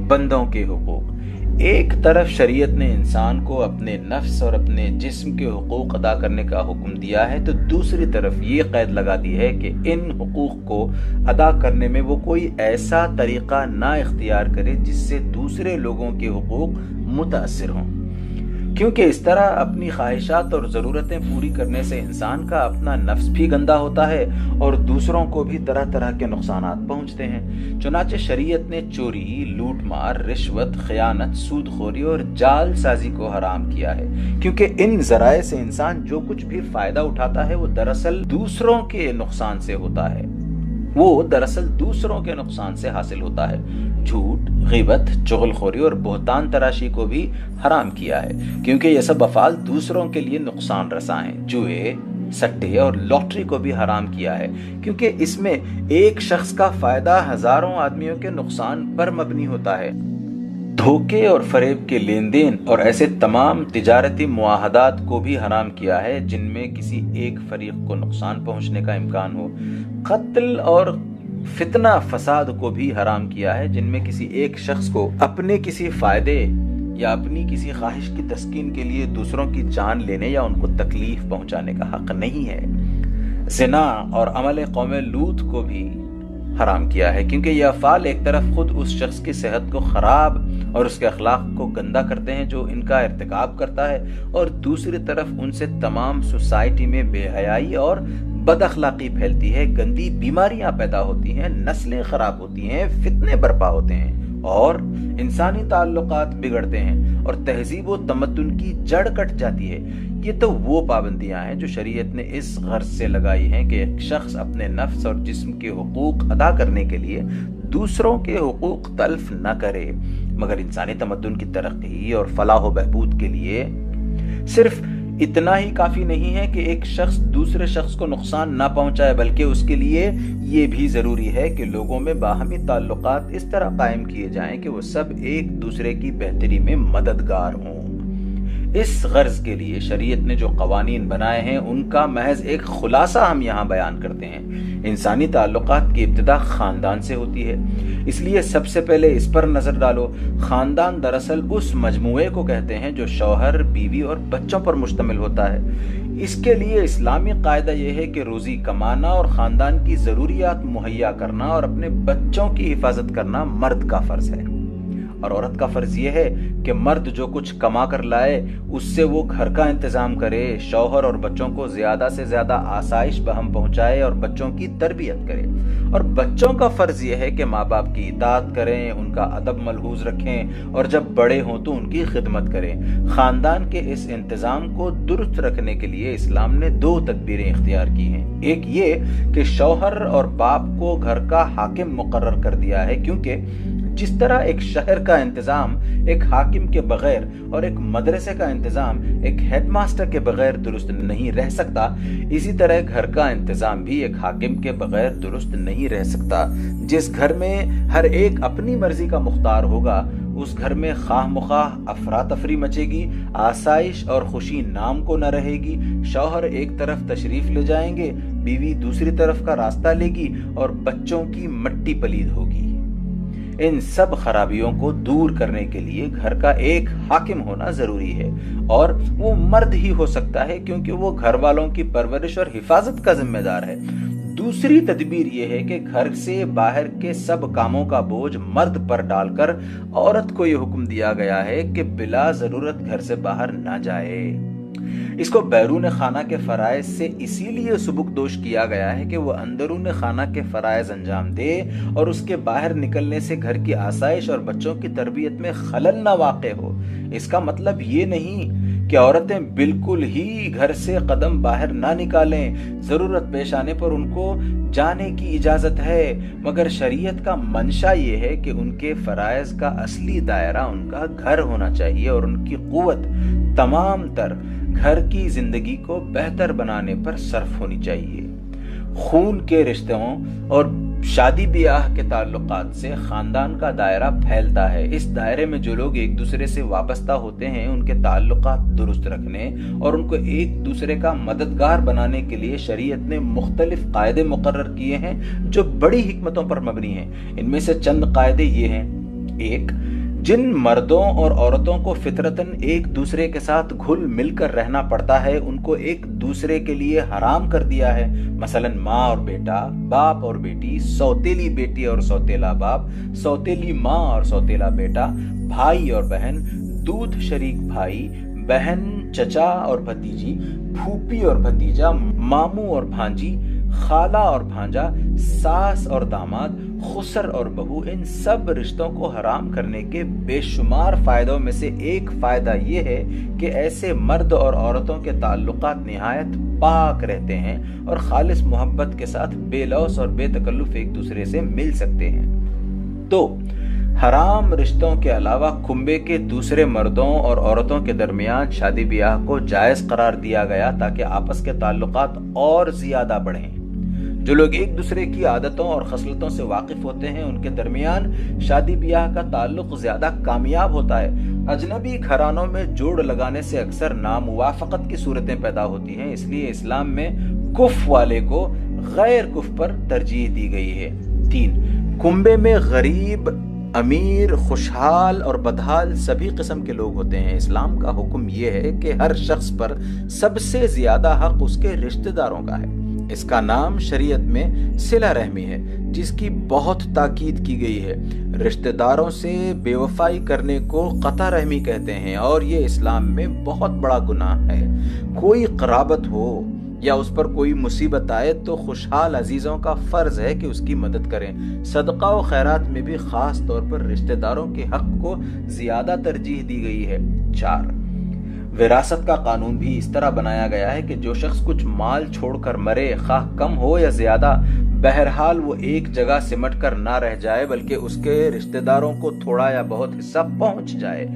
بندوں کے حقوق۔ ایک طرف شریعت نے انسان کو اپنے نفس اور اپنے جسم کے حقوق ادا کرنے کا حکم دیا ہے تو دوسری طرف یہ قید لگا دی ہے کہ ان حقوق کو ادا کرنے میں وہ کوئی ایسا طریقہ نہ اختیار کرے جس سے دوسرے لوگوں کے حقوق متاثر ہوں، کیونکہ اس طرح اپنی خواہشات اور ضرورتیں پوری کرنے سے انسان کا اپنا نفس بھی گندا ہوتا ہے اور دوسروں کو بھی طرح طرح کے نقصانات پہنچتے ہیں۔ چنانچہ شریعت نے چوری، لوٹ مار، رشوت، خیانت، سود خوری اور جال سازی کو حرام کیا ہے، کیونکہ ان ذرائع سے انسان جو کچھ بھی فائدہ اٹھاتا ہے وہ دراصل دوسروں کے نقصان سے ہوتا ہے، وہ دراصل دوسروں کے نقصان سے حاصل ہوتا ہے۔ جھوٹ، غیبت، چغل خوری اور بہتان تراشی کو بھی حرام کیا ہے، کیونکہ یہ سب افعال دوسروں کے لیے نقصان رساں ہیں۔ جوئے، سٹے اور لاٹری کو بھی حرام کیا ہے، کیونکہ اس میں ایک شخص کا فائدہ ہزاروں آدمیوں کے نقصان پر مبنی ہوتا ہے۔ دھوکے اور فریب کے لین دین اور ایسے تمام تجارتی معاہدات کو بھی حرام کیا ہے جن میں کسی ایک فریق کو نقصان پہنچنے کا امکان ہو۔ قتل اور فتنہ فساد کو بھی حرام کیا ہے جن میں کسی ایک شخص کو اپنے کسی فائدے یا اپنی کسی خواہش کی تسکین کے لیے دوسروں کی جان لینے یا ان کو تکلیف پہنچانے کا حق نہیں ہے۔ زنا اور عمل قوم لوط کو بھی حرام کیا ہے، کیونکہ یہ افعال ایک طرف خود اس شخص کی صحت کو خراب اور اس کے اخلاق کو گندا کرتے ہیں جو ان کا ارتکاب کرتا ہے، اور دوسری طرف ان سے تمام سوسائٹی میں بے حیائی اور بد اخلاقی پھیلتی ہے، گندی بیماریاں پیدا ہوتی ہیں، نسلیں خراب ہوتی ہیں، فتنے برپا ہوتے ہیں اور انسانی تعلقات بگڑتے ہیں اور تہذیب و تمدن کی جڑ کٹ جاتی ہے۔ یہ تو وہ پابندیاں ہیں جو شریعت نے اس غرض سے لگائی ہیں کہ ایک شخص اپنے نفس اور جسم کے حقوق ادا کرنے کے لیے دوسروں کے حقوق تلف نہ کرے، مگر انسانی تمدن کی ترقی اور فلاح و بہبود کے لیے صرف اتنا ہی کافی نہیں ہے کہ ایک شخص دوسرے شخص کو نقصان نہ پہنچائے، بلکہ اس کے لیے یہ بھی ضروری ہے کہ لوگوں میں باہمی تعلقات اس طرح قائم کیے جائیں کہ وہ سب ایک دوسرے کی بہتری میں مددگار ہوں۔ اس غرض کے لیے شریعت نے جو قوانین بنائے ہیں ان کا محض ایک خلاصہ ہم یہاں بیان کرتے ہیں۔ انسانی تعلقات کی ابتدا خاندان سے ہوتی ہے، اس لیے سب سے پہلے اس پر نظر ڈالو۔ خاندان دراصل اس مجموعے کو کہتے ہیں جو شوہر، بیوی اور بچوں پر مشتمل ہوتا ہے۔ اس کے لیے اسلامی قاعدہ یہ ہے کہ روزی کمانا اور خاندان کی ضروریات مہیا کرنا اور اپنے بچوں کی حفاظت کرنا مرد کا فرض ہے، اور عورت کا فرض یہ ہے کہ مرد جو کچھ کما کر لائے اس سے وہ گھر کا انتظام کرے، شوہر اور بچوں کو زیادہ سے زیادہ آسائش بہم پہنچائے اور بچوں کی تربیت کرے، اور بچوں کا فرض یہ ہے کہ ماں باپ کی اطاعت کریں، ان کا ادب ملحوظ رکھیں اور جب بڑے ہوں تو ان کی خدمت کریں۔ خاندان کے اس انتظام کو درست رکھنے کے لیے اسلام نے 2 تدبیریں اختیار کی ہیں۔ ایک یہ کہ شوہر اور باپ کو گھر کا حاکم مقرر کر دیا ہے، کیونکہ جس طرح ایک شہر کا انتظام ایک حاکم کے بغیر اور ایک مدرسے کا انتظام ایک ہیڈ ماسٹر کے بغیر درست نہیں رہ سکتا، اسی طرح گھر کا انتظام بھی ایک حاکم کے بغیر درست نہیں رہ سکتا۔ جس گھر میں ہر ایک اپنی مرضی کا مختار ہوگا، اس گھر میں خواہ مخواہ افراتفری مچے گی، آسائش اور خوشی نام کو نہ رہے گی، شوہر ایک طرف تشریف لے جائیں گے، بیوی دوسری طرف کا راستہ لے گی اور بچوں کی مٹی پلید ہوگی۔ ان سب خرابیوں کو دور کرنے کے لیے گھر کا ایک حاکم ہونا ضروری ہے، اور وہ مرد ہی ہو سکتا ہے کیونکہ وہ گھر والوں کی پرورش اور حفاظت کا ذمہ دار ہے۔ دوسری تدبیر یہ ہے کہ گھر سے باہر کے سب کاموں کا بوجھ مرد پر ڈال کر عورت کو یہ حکم دیا گیا ہے کہ بلا ضرورت گھر سے باہر نہ جائے۔ اس کو بیرون خانہ کے فرائض سے اسی لیے سبکدوش کیا گیا ہے کہ وہ اندرون خانہ کے فرائض انجام دے اور اس کے باہر نکلنے سے گھر کی آسائش اور بچوں کی تربیت میں خلل نہ واقع ہو۔ اس کا مطلب یہ نہیں کہ عورتیں بالکل ہی گھر سے قدم باہر نہ نکالیں، ضرورت پیش آنے پر ان کو جانے کی اجازت ہے، مگر شریعت کا منشا یہ ہے کہ ان کے فرائض کا اصلی دائرہ ان کا گھر ہونا چاہیے اور ان کی قوت تمام تر گھر کی زندگی کو بہتر بنانے پر صرف ہونی چاہیے۔ خون کے رشتوں اور شادی بیاہ کے تعلقات سے خاندان کا دائرہ پھیلتا ہے۔ اس دائرے میں جو لوگ ایک دوسرے سے وابستہ ہوتے ہیں ان کے تعلقات درست رکھنے اور ان کو ایک دوسرے کا مددگار بنانے کے لیے شریعت نے مختلف قاعدے مقرر کیے ہیں جو بڑی حکمتوں پر مبنی ہیں۔ ان میں سے چند قاعدے یہ ہیں: 1. جن مردوں اور عورتوں کو فطرتاً ایک دوسرے کے ساتھ گھل مل کر رہنا پڑتا ہے ان کو ایک دوسرے کے لیے حرام کر دیا ہے، مثلا ماں اور بیٹا، باپ اور بیٹی، سوتیلی بیٹی اور سوتیلا باپ، سوتیلی ماں اور سوتیلا بیٹا، بھائی اور بہن، دودھ شریک بھائی، بہن، چچا اور بھتیجی، پھوپھی اور بھتیجا، ماموں اور بھانجی، خالہ اور بھانجا، ساس اور داماد، خسر اور بہو۔ ان سب رشتوں کو حرام کرنے کے بے شمار فائدوں میں سے ایک فائدہ یہ ہے کہ ایسے مرد اور عورتوں کے تعلقات نہایت پاک رہتے ہیں اور خالص محبت کے ساتھ بے لوث اور بے تکلف ایک دوسرے سے مل سکتے ہیں۔ تو حرام رشتوں کے علاوہ کنبے کے دوسرے مردوں اور عورتوں کے درمیان شادی بیاہ کو جائز قرار دیا گیا تاکہ آپس کے تعلقات اور زیادہ بڑھیں۔ جو لوگ ایک دوسرے کی عادتوں اور خصلتوں سے واقف ہوتے ہیں ان کے درمیان شادی بیاہ کا تعلق زیادہ کامیاب ہوتا ہے۔ اجنبی گھرانوں میں جوڑ لگانے سے اکثر ناموافقت کی صورتیں پیدا ہوتی ہیں، اس لیے اسلام میں کف والے کو غیر کف پر ترجیح دی گئی ہے۔ 3. کنبے میں غریب، امیر، خوشحال اور بدحال سبھی قسم کے لوگ ہوتے ہیں۔ اسلام کا حکم یہ ہے کہ ہر شخص پر سب سے زیادہ حق اس کے رشتہ داروں کا ہے۔ اس کا نام شریعت میں صلہ رحمی ہے، جس کی بہت تاکید کی گئی ہے۔ رشتہ داروں سے بے وفائی کرنے کو قطع رحمی کہتے ہیں اور یہ اسلام میں بہت بڑا گناہ ہے۔ کوئی قرابت ہو یا اس پر کوئی مصیبت آئے تو خوشحال عزیزوں کا فرض ہے کہ اس کی مدد کریں۔ صدقہ و خیرات میں بھی خاص طور پر رشتہ داروں کے حق کو زیادہ ترجیح دی گئی ہے۔ 4. وراثت کا قانون بھی اس طرح بنایا گیا ہے کہ جو شخص کچھ مال چھوڑ کر مرے، خواہ کم ہو یا زیادہ، بہرحال وہ ایک جگہ سمٹ کر نہ رہ جائے بلکہ اس کے رشتہ داروں کو تھوڑا یا بہت حصہ پہنچ جائے۔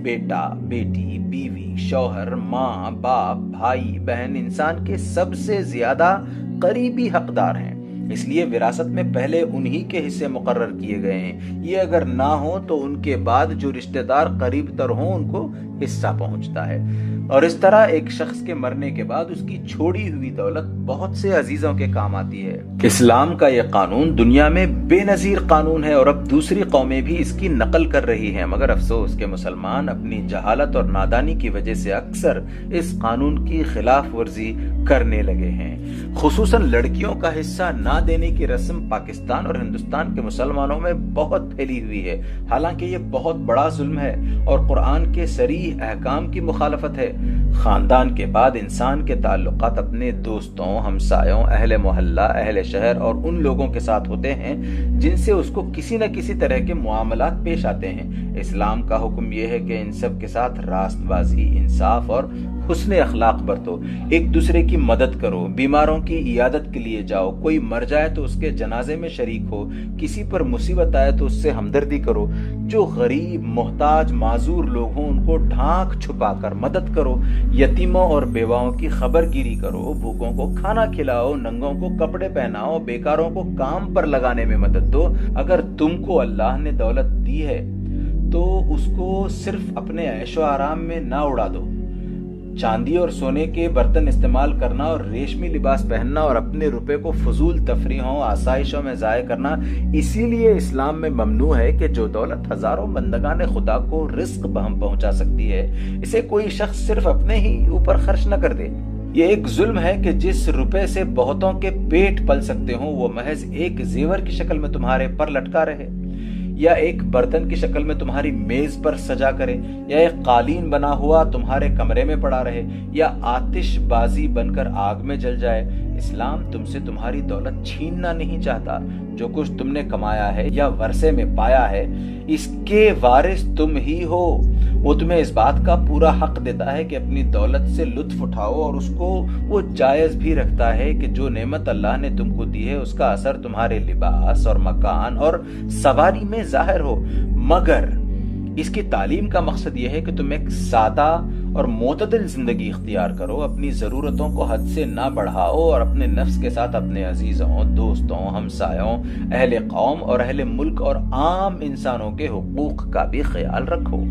بیٹا، بیٹی، بیوی، شوہر، ماں، باپ، بھائی، بہن انسان کے سب سے زیادہ قریبی حقدار ہیں، اس لیے وراثت میں پہلے انہی کے حصے مقرر کیے گئے ہیں۔ یہ اگر نہ ہو تو ان کے بعد جو رشتہ دار قریب تر ہوں ان کو حصہ پہنچتا ہے، اور اس طرح ایک شخص کے مرنے کے بعد اس کی چھوڑی ہوئی دولت بہت سے عزیزوں کے کام آتی ہے۔ اسلام کا یہ قانون دنیا میں بے نظیر قانون ہے اور اب دوسری قومیں بھی اس کی نقل کر رہی ہیں، مگر افسوس کہ مسلمان اپنی جہالت اور نادانی کی وجہ سے اکثر اس قانون کی خلاف ورزی کرنے لگے ہیں۔ خصوصاً لڑکیوں کا حصہ نہ دینے کی رسم پاکستان اور ہندوستان کے مسلمانوں میں بہت پھیلی ہوئی ہے، حالانکہ یہ بہت بڑا ظلم ہے اور قرآن کے صریح احکام کی مخالفت ہے۔ خاندان کے بعد انسان کے تعلقات اپنے دوستوں، ہمسایوں، اہل محلہ، اہل شہر اور ان لوگوں کے ساتھ ہوتے ہیں جن سے اس کو کسی نہ کسی طرح کے معاملات پیش آتے ہیں۔ اسلام کا حکم یہ ہے کہ ان سب کے ساتھ راست بازی، انصاف اور حسن اخلاق برتو، ایک دوسرے کی مدد کرو، بیماروں کی عیادت کے لیے جاؤ، کوئی مر جائے تو اس کے جنازے میں شریک ہو، کسی پر مصیبت آئے تو اس سے ہمدردی کرو، جو غریب، محتاج، معذور لوگ ہوں ان کو ڈھانک چھپا کر مدد کرو، یتیموں اور بیواؤں کی خبر گیری کرو، بھوکوں کو کھانا کھلاؤ، ننگوں کو کپڑے پہناؤ، بیکاروں کو کام پر لگانے میں مدد دو۔ اگر تم کو اللہ نے دولت دی ہے تو اس کو صرف اپنے عیش و آرام میں نہ اڑا دو۔ چاندی اور سونے کے برتن استعمال کرنا اور ریشمی لباس پہننا اور اپنے روپے کو فضول تفریحوں، آسائشوں میں ضائع کرنا اسی لیے اسلام میں ممنوع ہے کہ جو دولت ہزاروں بندگان خدا کو رزق بہم پہنچا سکتی ہے، اسے کوئی شخص صرف اپنے ہی اوپر خرچ نہ کر دے۔ یہ ایک ظلم ہے کہ جس روپے سے بہتوں کے پیٹ پل سکتے ہوں وہ محض ایک زیور کی شکل میں تمہارے پر لٹکا رہے، یا ایک برتن کی شکل میں تمہاری میز پر سجا کرے، یا ایک قالین بنا ہوا تمہارے کمرے میں پڑا رہے، یا آتش بازی بن کر آگ میں جل جائے۔ اسلام تم سے تمہاری دولت چھیننا نہیں چاہتا۔ جو کچھ تم نے کمایا ہے یا ورثے میں پایا ہے اس کے وارث تم ہی ہو۔ وہ تمہیں اس بات کا پورا حق دیتا ہے کہ اپنی دولت سے لطف اٹھاؤ، اور اس کو وہ جائز بھی رکھتا ہے کہ جو نعمت اللہ نے تم کو دی ہے اس کا اثر تمہارے لباس اور مکان اور سواری میں ظاہر ہو، مگر اس کی تعلیم کا مقصد یہ ہے کہ تم ایک سادہ اور معتدل زندگی اختیار کرو، اپنی ضرورتوں کو حد سے نہ بڑھاؤ اور اپنے نفس کے ساتھ اپنے عزیزوں، دوستوں، ہمسایوں، اہل قوم اور اہل ملک اور عام انسانوں کے حقوق کا بھی خیال رکھو۔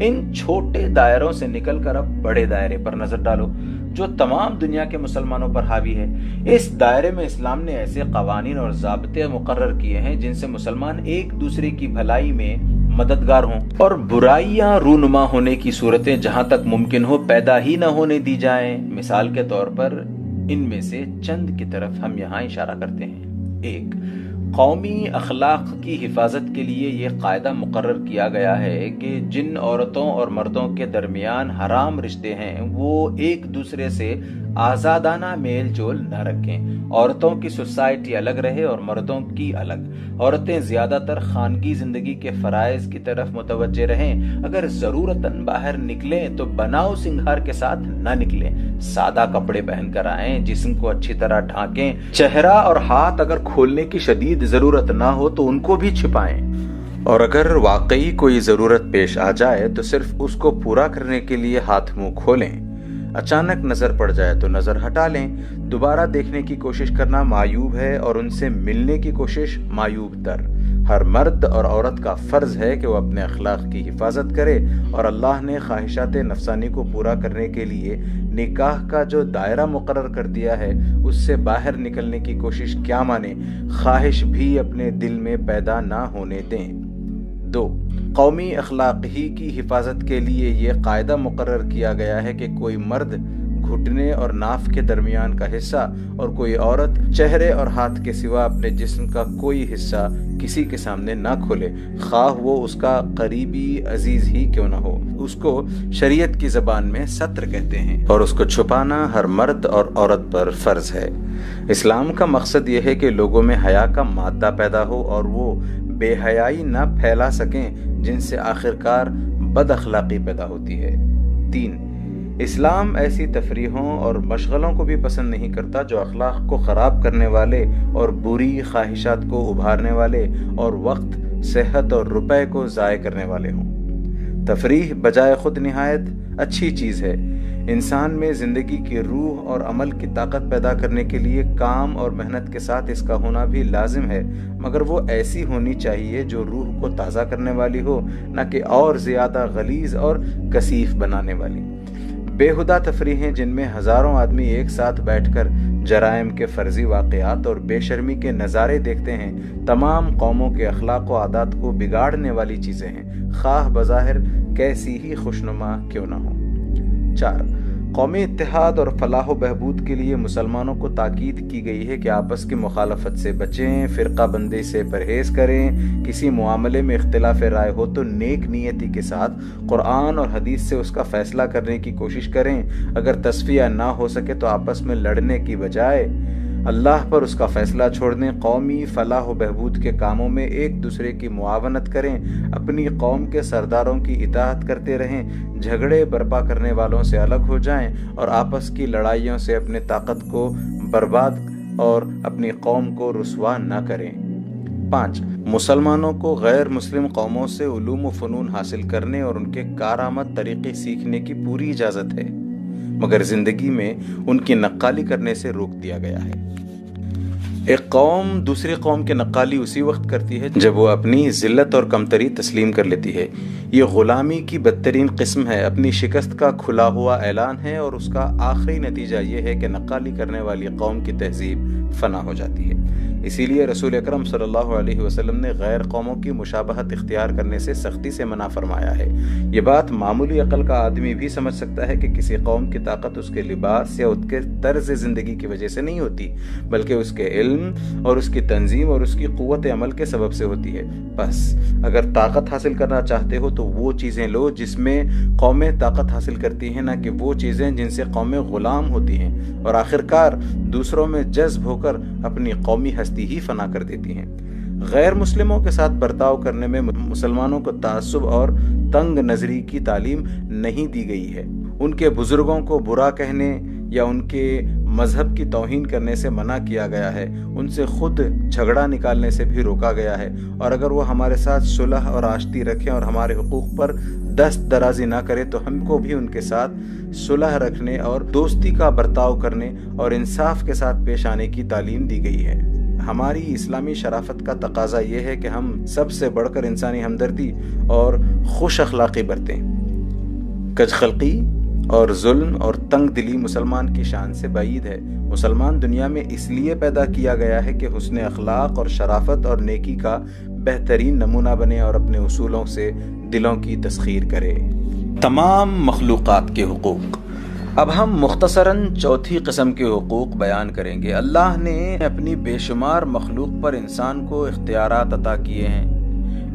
ان چھوٹے دائروں سے نکل کر اب بڑے دائرے پر نظر ڈالو جو تمام دنیا کے مسلمانوں پر حاوی ہے۔ اس دائرے میں اسلام نے ایسے قوانین اور ضابطے مقرر کیے ہیں جن سے مسلمان ایک دوسرے کی بھلائی میں مددگار ہوں اور برائیاں رونما ہونے کی صورتیں جہاں تک ممکن ہو پیدا ہی نہ ہونے دی جائیں۔ مثال کے طور پر ان میں سے چند کی طرف ہم یہاں اشارہ کرتے ہیں۔ 1. قومی اخلاق کی حفاظت کے لیے یہ قاعدہ مقرر کیا گیا ہے کہ جن عورتوں اور مردوں کے درمیان حرام رشتے ہیں وہ ایک دوسرے سے آزادانہ میل جول نہ رکھیں۔ عورتوں کی سوسائٹی الگ رہے اور مردوں کی الگ۔ عورتیں زیادہ تر خانگی زندگی کے فرائض کی طرف متوجہ رہیں۔ اگر ضرورتاً باہر نکلیں تو بناؤ سنگھار کے ساتھ نہ نکلیں۔ سادہ کپڑے پہن کر آئیں، جسم کو اچھی طرح ڈھانکیں۔ چہرہ اور ہاتھ اگر کھولنے کی شدید ضرورت نہ ہو تو ان کو بھی چھپائیں، اور اگر واقعی کوئی ضرورت پیش آ جائے تو صرف اس کو پورا کرنے کے لیے ہاتھ منہ کھولیں۔ اچانک نظر پڑ جائے تو نظر ہٹا لیں۔ دوبارہ دیکھنے کی کوشش کرنا معیوب ہے اور ان سے ملنے کی کوشش معیوب تر۔ ہر مرد اور عورت کا فرض ہے کہ وہ اپنے اخلاق کی حفاظت کرے، اور اللہ نے خواہشات نفسانی کو پورا کرنے کے لیے نکاح کا جو دائرہ مقرر کر دیا ہے اس سے باہر نکلنے کی کوشش کیا مانے، خواہش بھی اپنے دل میں پیدا نہ ہونے دیں۔ 2. قومی اخلاق ہی کی حفاظت کے لیے یہ قاعدہ مقرر کیا گیا ہے کہ کوئی مرد گھٹنے اور ناف کے درمیان کا حصہ اور کوئی عورت چہرے اور ہاتھ کے سوا اپنے جسم کا کوئی حصہ کسی کے سامنے نہ کھولے، خواہ وہ اس کا قریبی عزیز ہی کیوں نہ ہو۔ اس کو شریعت کی زبان میں ستر کہتے ہیں، اور اس کو چھپانا ہر مرد اور عورت پر فرض ہے۔ اسلام کا مقصد یہ ہے کہ لوگوں میں حیا کا مادہ پیدا ہو اور وہ بے حیائی نہ پھیلا سکیں جن سے آخرکار بد اخلاقی پیدا ہوتی ہے۔ 3. اسلام ایسی تفریحوں اور مشغلوں کو بھی پسند نہیں کرتا جو اخلاق کو خراب کرنے والے اور بری خواہشات کو ابھارنے والے اور وقت، صحت اور روپے کو ضائع کرنے والے ہوں۔ تفریح بجائے خود نہایت اچھی چیز ہے۔ انسان میں زندگی کی روح اور عمل کی طاقت پیدا کرنے کے لیے کام اور محنت کے ساتھ اس کا ہونا بھی لازم ہے، مگر وہ ایسی ہونی چاہیے جو روح کو تازہ کرنے والی ہو، نہ کہ اور زیادہ غلیظ اور کثیف بنانے والی۔ بےہودہ تفریحیں جن میں ہزاروں آدمی ایک ساتھ بیٹھ کر جرائم کے فرضی واقعات اور بے شرمی کے نظارے دیکھتے ہیں، تمام قوموں کے اخلاق و عادات کو بگاڑنے والی چیزیں ہیں، خواہ بظاہر کیسی ہی خوشنما کیوں نہ ہو۔ 4. قومی اتحاد اور فلاح و بہبود کے لیے مسلمانوں کو تاکید کی گئی ہے کہ آپس کی مخالفت سے بچیں، فرقہ بندی سے پرہیز کریں، کسی معاملے میں اختلاف رائے ہو تو نیک نیتی کے ساتھ قرآن اور حدیث سے اس کا فیصلہ کرنے کی کوشش کریں، اگر تصفیہ نہ ہو سکے تو آپس میں لڑنے کی بجائے اللہ پر اس کا فیصلہ چھوڑ دیں، قومی فلاح و بہبود کے کاموں میں ایک دوسرے کی معاونت کریں، اپنی قوم کے سرداروں کی اطاعت کرتے رہیں، جھگڑے برپا کرنے والوں سے الگ ہو جائیں اور آپس کی لڑائیوں سے اپنے طاقت کو برباد اور اپنی قوم کو رسوا نہ کریں۔ 5. مسلمانوں کو غیر مسلم قوموں سے علوم و فنون حاصل کرنے اور ان کے کارآمد طریقے سیکھنے کی پوری اجازت ہے، مگر زندگی میں ان کی نقالی کرنے سے روک دیا گیا ہے۔ ایک قوم دوسری قوم کی نقالی اسی وقت کرتی ہے جب وہ اپنی ذلت اور کمتری تسلیم کر لیتی ہے۔ یہ غلامی کی بدترین قسم ہے، اپنی شکست کا کھلا ہوا اعلان ہے، اور اس کا آخری نتیجہ یہ ہے کہ نقالی کرنے والی قوم کی تہذیب فنا ہو جاتی ہے۔ اسی لیے رسول اکرم صلی اللہ علیہ وسلم نے غیر قوموں کی مشابہت اختیار کرنے سے سختی سے منع فرمایا ہے۔ یہ بات معمولی عقل کا آدمی بھی سمجھ سکتا ہے کہ کسی قوم کی طاقت اس کے لباس یا اس کے طرز زندگی کی وجہ سے نہیں ہوتی، بلکہ اس کے علم اور اس کی تنظیم اور اس کی قوت عمل کے سبب سے ہوتی ہے۔ بس اگر طاقت حاصل کرنا چاہتے ہو تو وہ چیزیں لو جس میں قومیں طاقت حاصل کرتی ہیں، نہ کہ وہ چیزیں جن سے قومیں غلام ہوتی ہیں اور آخرکار دوسروں میں جذب ہو کر اپنی قومی ہستی ہی فنا کر دیتی ہیں۔ غیر مسلموں کے ساتھ برتاؤ کرنے میں مسلمانوں کو تعصب اور تنگ نظری کی تعلیم نہیں دی گئی ہے۔ ان کے بزرگوں کو برا کہنے یا ان کے مذہب کی توہین کرنے سے منع کیا گیا ہے، ان سے خود جھگڑا نکالنے سے بھی روکا گیا ہے، اور اگر وہ ہمارے ساتھ صلح اور آشتی رکھیں اور ہمارے حقوق پر دست درازی نہ کرے تو ہم کو بھی ان کے ساتھ صلح رکھنے اور دوستی کا برتاؤ کرنے اور انصاف کے ساتھ پیش آنے کی تعلیم دی گئی ہے۔ ہماری اسلامی شرافت کا تقاضا یہ ہے کہ ہم سب سے بڑھ کر انسانی ہمدردی اور خوش اخلاقی برتیں۔ کج خلقی اور ظلم اور تنگ دلی مسلمان کی شان سے بعید ہے۔ مسلمان دنیا میں اس لیے پیدا کیا گیا ہے کہ حسن اخلاق اور شرافت اور نیکی کا بہترین نمونہ بنے اور اپنے اصولوں سے دلوں کی تسخیر کرے۔ تمام مخلوقات کے حقوق۔ اب ہم مختصراً چوتھی قسم کے حقوق بیان کریں گے۔ اللہ نے اپنی بے شمار مخلوق پر انسان کو اختیارات عطا کیے ہیں۔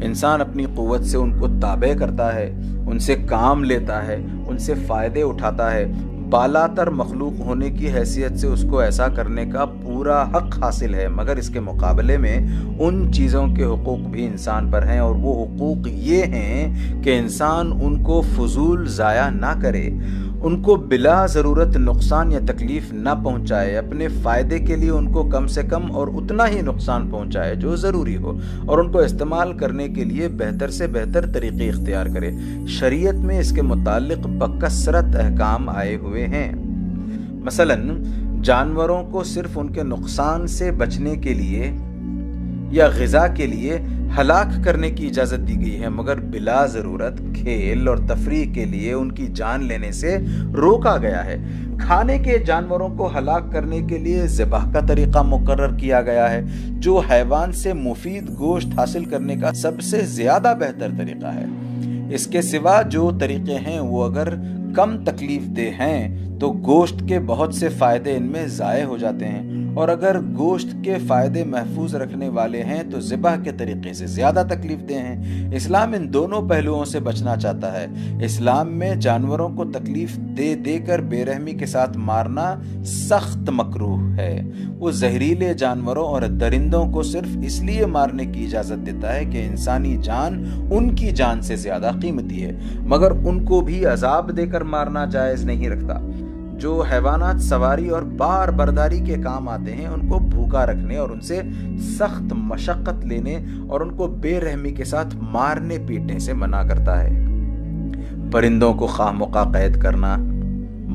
انسان اپنی قوت سے ان کو تابع کرتا ہے، ان سے کام لیتا ہے، ان سے فائدے اٹھاتا ہے۔ بالا تر مخلوق ہونے کی حیثیت سے اس کو ایسا کرنے کا پورا حق حاصل ہے، مگر اس کے مقابلے میں ان چیزوں کے حقوق بھی انسان پر ہیں، اور وہ حقوق یہ ہیں کہ انسان ان کو فضول ضائع نہ کرے، ان کو بلا ضرورت نقصان یا تکلیف نہ پہنچائے، اپنے فائدے کے لیے ان کو کم سے کم اور اتنا ہی نقصان پہنچائے جو ضروری ہو، اور ان کو استعمال کرنے کے لیے بہتر سے بہتر طریقے اختیار کرے۔ شریعت میں اس کے متعلق بکثرت احکام آئے ہوئے ہیں۔ مثلاً جانوروں کو صرف ان کے نقصان سے بچنے کے لیے یا غذا کے لیے ہلاک کرنے کی اجازت دی گئی ہے، مگر بلا ضرورت کھیل اور تفریح کے لیے ان کی جان لینے سے روکا گیا ہے۔ کھانے کے جانوروں کو ہلاک کرنے کے لیے ذبح کا طریقہ مقرر کیا گیا ہے، جو حیوان سے مفید گوشت حاصل کرنے کا سب سے زیادہ بہتر طریقہ ہے۔ اس کے سوا جو طریقے ہیں وہ اگر کم تکلیف دہ ہیں تو گوشت کے بہت سے فائدے ان میں ضائع ہو جاتے ہیں، اور اگر گوشت کے فائدے محفوظ رکھنے والے ہیں تو ذبح کے طریقے سے زیادہ تکلیف دہ ہیں۔ اسلام ان دونوں پہلوؤں سے بچنا چاہتا ہے۔ اسلام میں جانوروں کو تکلیف دے دے کر بے رحمی کے ساتھ مارنا سخت مکروہ ہے۔ وہ زہریلے جانوروں اور درندوں کو صرف اس لیے مارنے کی اجازت دیتا ہے کہ انسانی جان ان کی جان سے زیادہ قیمتی ہے، مگر ان کو بھی عذاب دے کر مارنا جائز نہیں رکھتا۔ جو حیوانات سواری اور بار برداری کے کام آتے ہیں ان کو بھوکا رکھنے اور ان سے سخت مشقت لینے اور ان کو بے رحمی کے ساتھ مارنے پیٹنے سے منع کرتا ہے۔ پرندوں کو خواہ مخواہ قید کرنا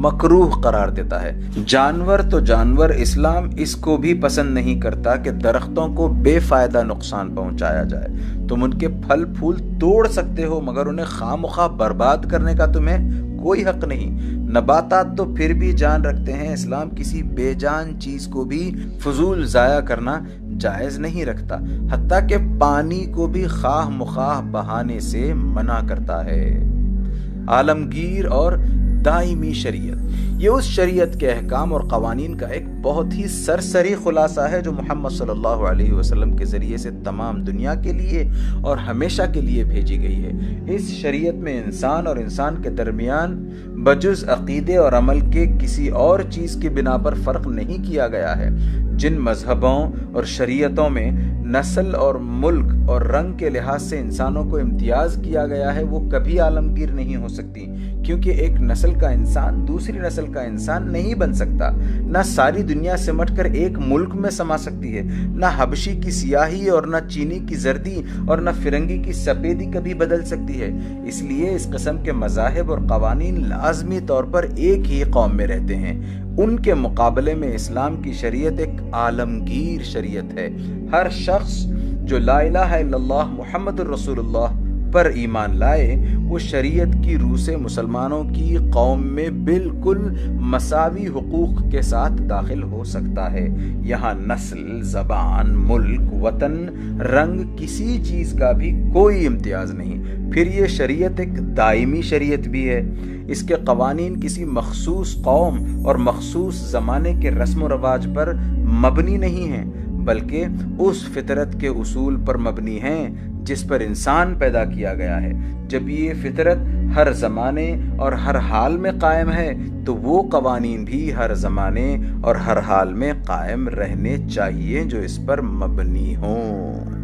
مکروہ قرار دیتا ہے۔ جانور تو جانور، اسلام اس کو بھی پسند نہیں کرتا کہ درختوں کو بے فائدہ نقصان پہنچایا جائے۔ تم ان کے پھل پھول توڑ سکتے ہو، مگر انہیں خواہ مخواہ برباد کرنے کا تمہیں کوئی حق نہیں۔ نباتات تو پھر بھی جان رکھتے ہیں، اسلام کسی بے جان چیز کو بھی فضول ضائع کرنا جائز نہیں رکھتا، حتیٰ کہ پانی کو بھی خواہ مخواہ بہانے سے منع کرتا ہے۔ عالمگیر اور دائمی شریعت، یہ اس شریعت کے احکام اور قوانین کا ایک بہت ہی سرسری خلاصہ ہے جو محمد صلی اللہ علیہ وسلم کے ذریعے سے تمام دنیا کے لیے اور ہمیشہ کے لیے بھیجی گئی ہے۔ اس شریعت میں انسان اور انسان کے درمیان بجز عقیدے اور عمل کے کسی اور چیز کی بنا پر فرق نہیں کیا گیا ہے۔ جن مذہبوں اور شریعتوں میں نسل اور ملک اور رنگ کے لحاظ سے انسانوں کو امتیاز کیا گیا ہے وہ کبھی عالمگیر نہیں ہو سکتی، کیونکہ ایک نسل کا انسان دوسری نسل کا انسان نہیں بن سکتا۔ نہ ساری دنیا سمٹ کر ایک ملک میں سما سکتی ہے، نہ حبشی کی سیاہی اور نہ چینی کی زردی اور نہ فرنگی کی سفیدی کبھی بدل سکتی ہے۔ اس لیے اس قسم کے مذاہب اور قوانین لازمی طور پر ایک ہی قوم میں رہتے ہیں۔ ان کے مقابلے میں اسلام کی شریعت ایک عالمگیر شریعت ہے۔ ہر شخص جو لا الہ الا اللہ محمد الرسول اللہ پر ایمان لائے وہ شریعت کی روح سے مسلمانوں کی قوم میں بالکل مساوی حقوق کے ساتھ داخل ہو سکتا ہے۔ یہاں نسل، زبان، ملک، وطن، رنگ، کسی چیز کا بھی کوئی امتیاز نہیں۔ پھر یہ شریعت ایک دائمی شریعت بھی ہے۔ اس کے قوانین کسی مخصوص قوم اور مخصوص زمانے کے رسم و رواج پر مبنی نہیں ہیں، بلکہ اس فطرت کے اصول پر مبنی ہیں جس پر انسان پیدا کیا گیا ہے۔ جب یہ فطرت ہر زمانے اور ہر حال میں قائم ہے تو وہ قوانین بھی ہر زمانے اور ہر حال میں قائم رہنے چاہیے جو اس پر مبنی ہوں۔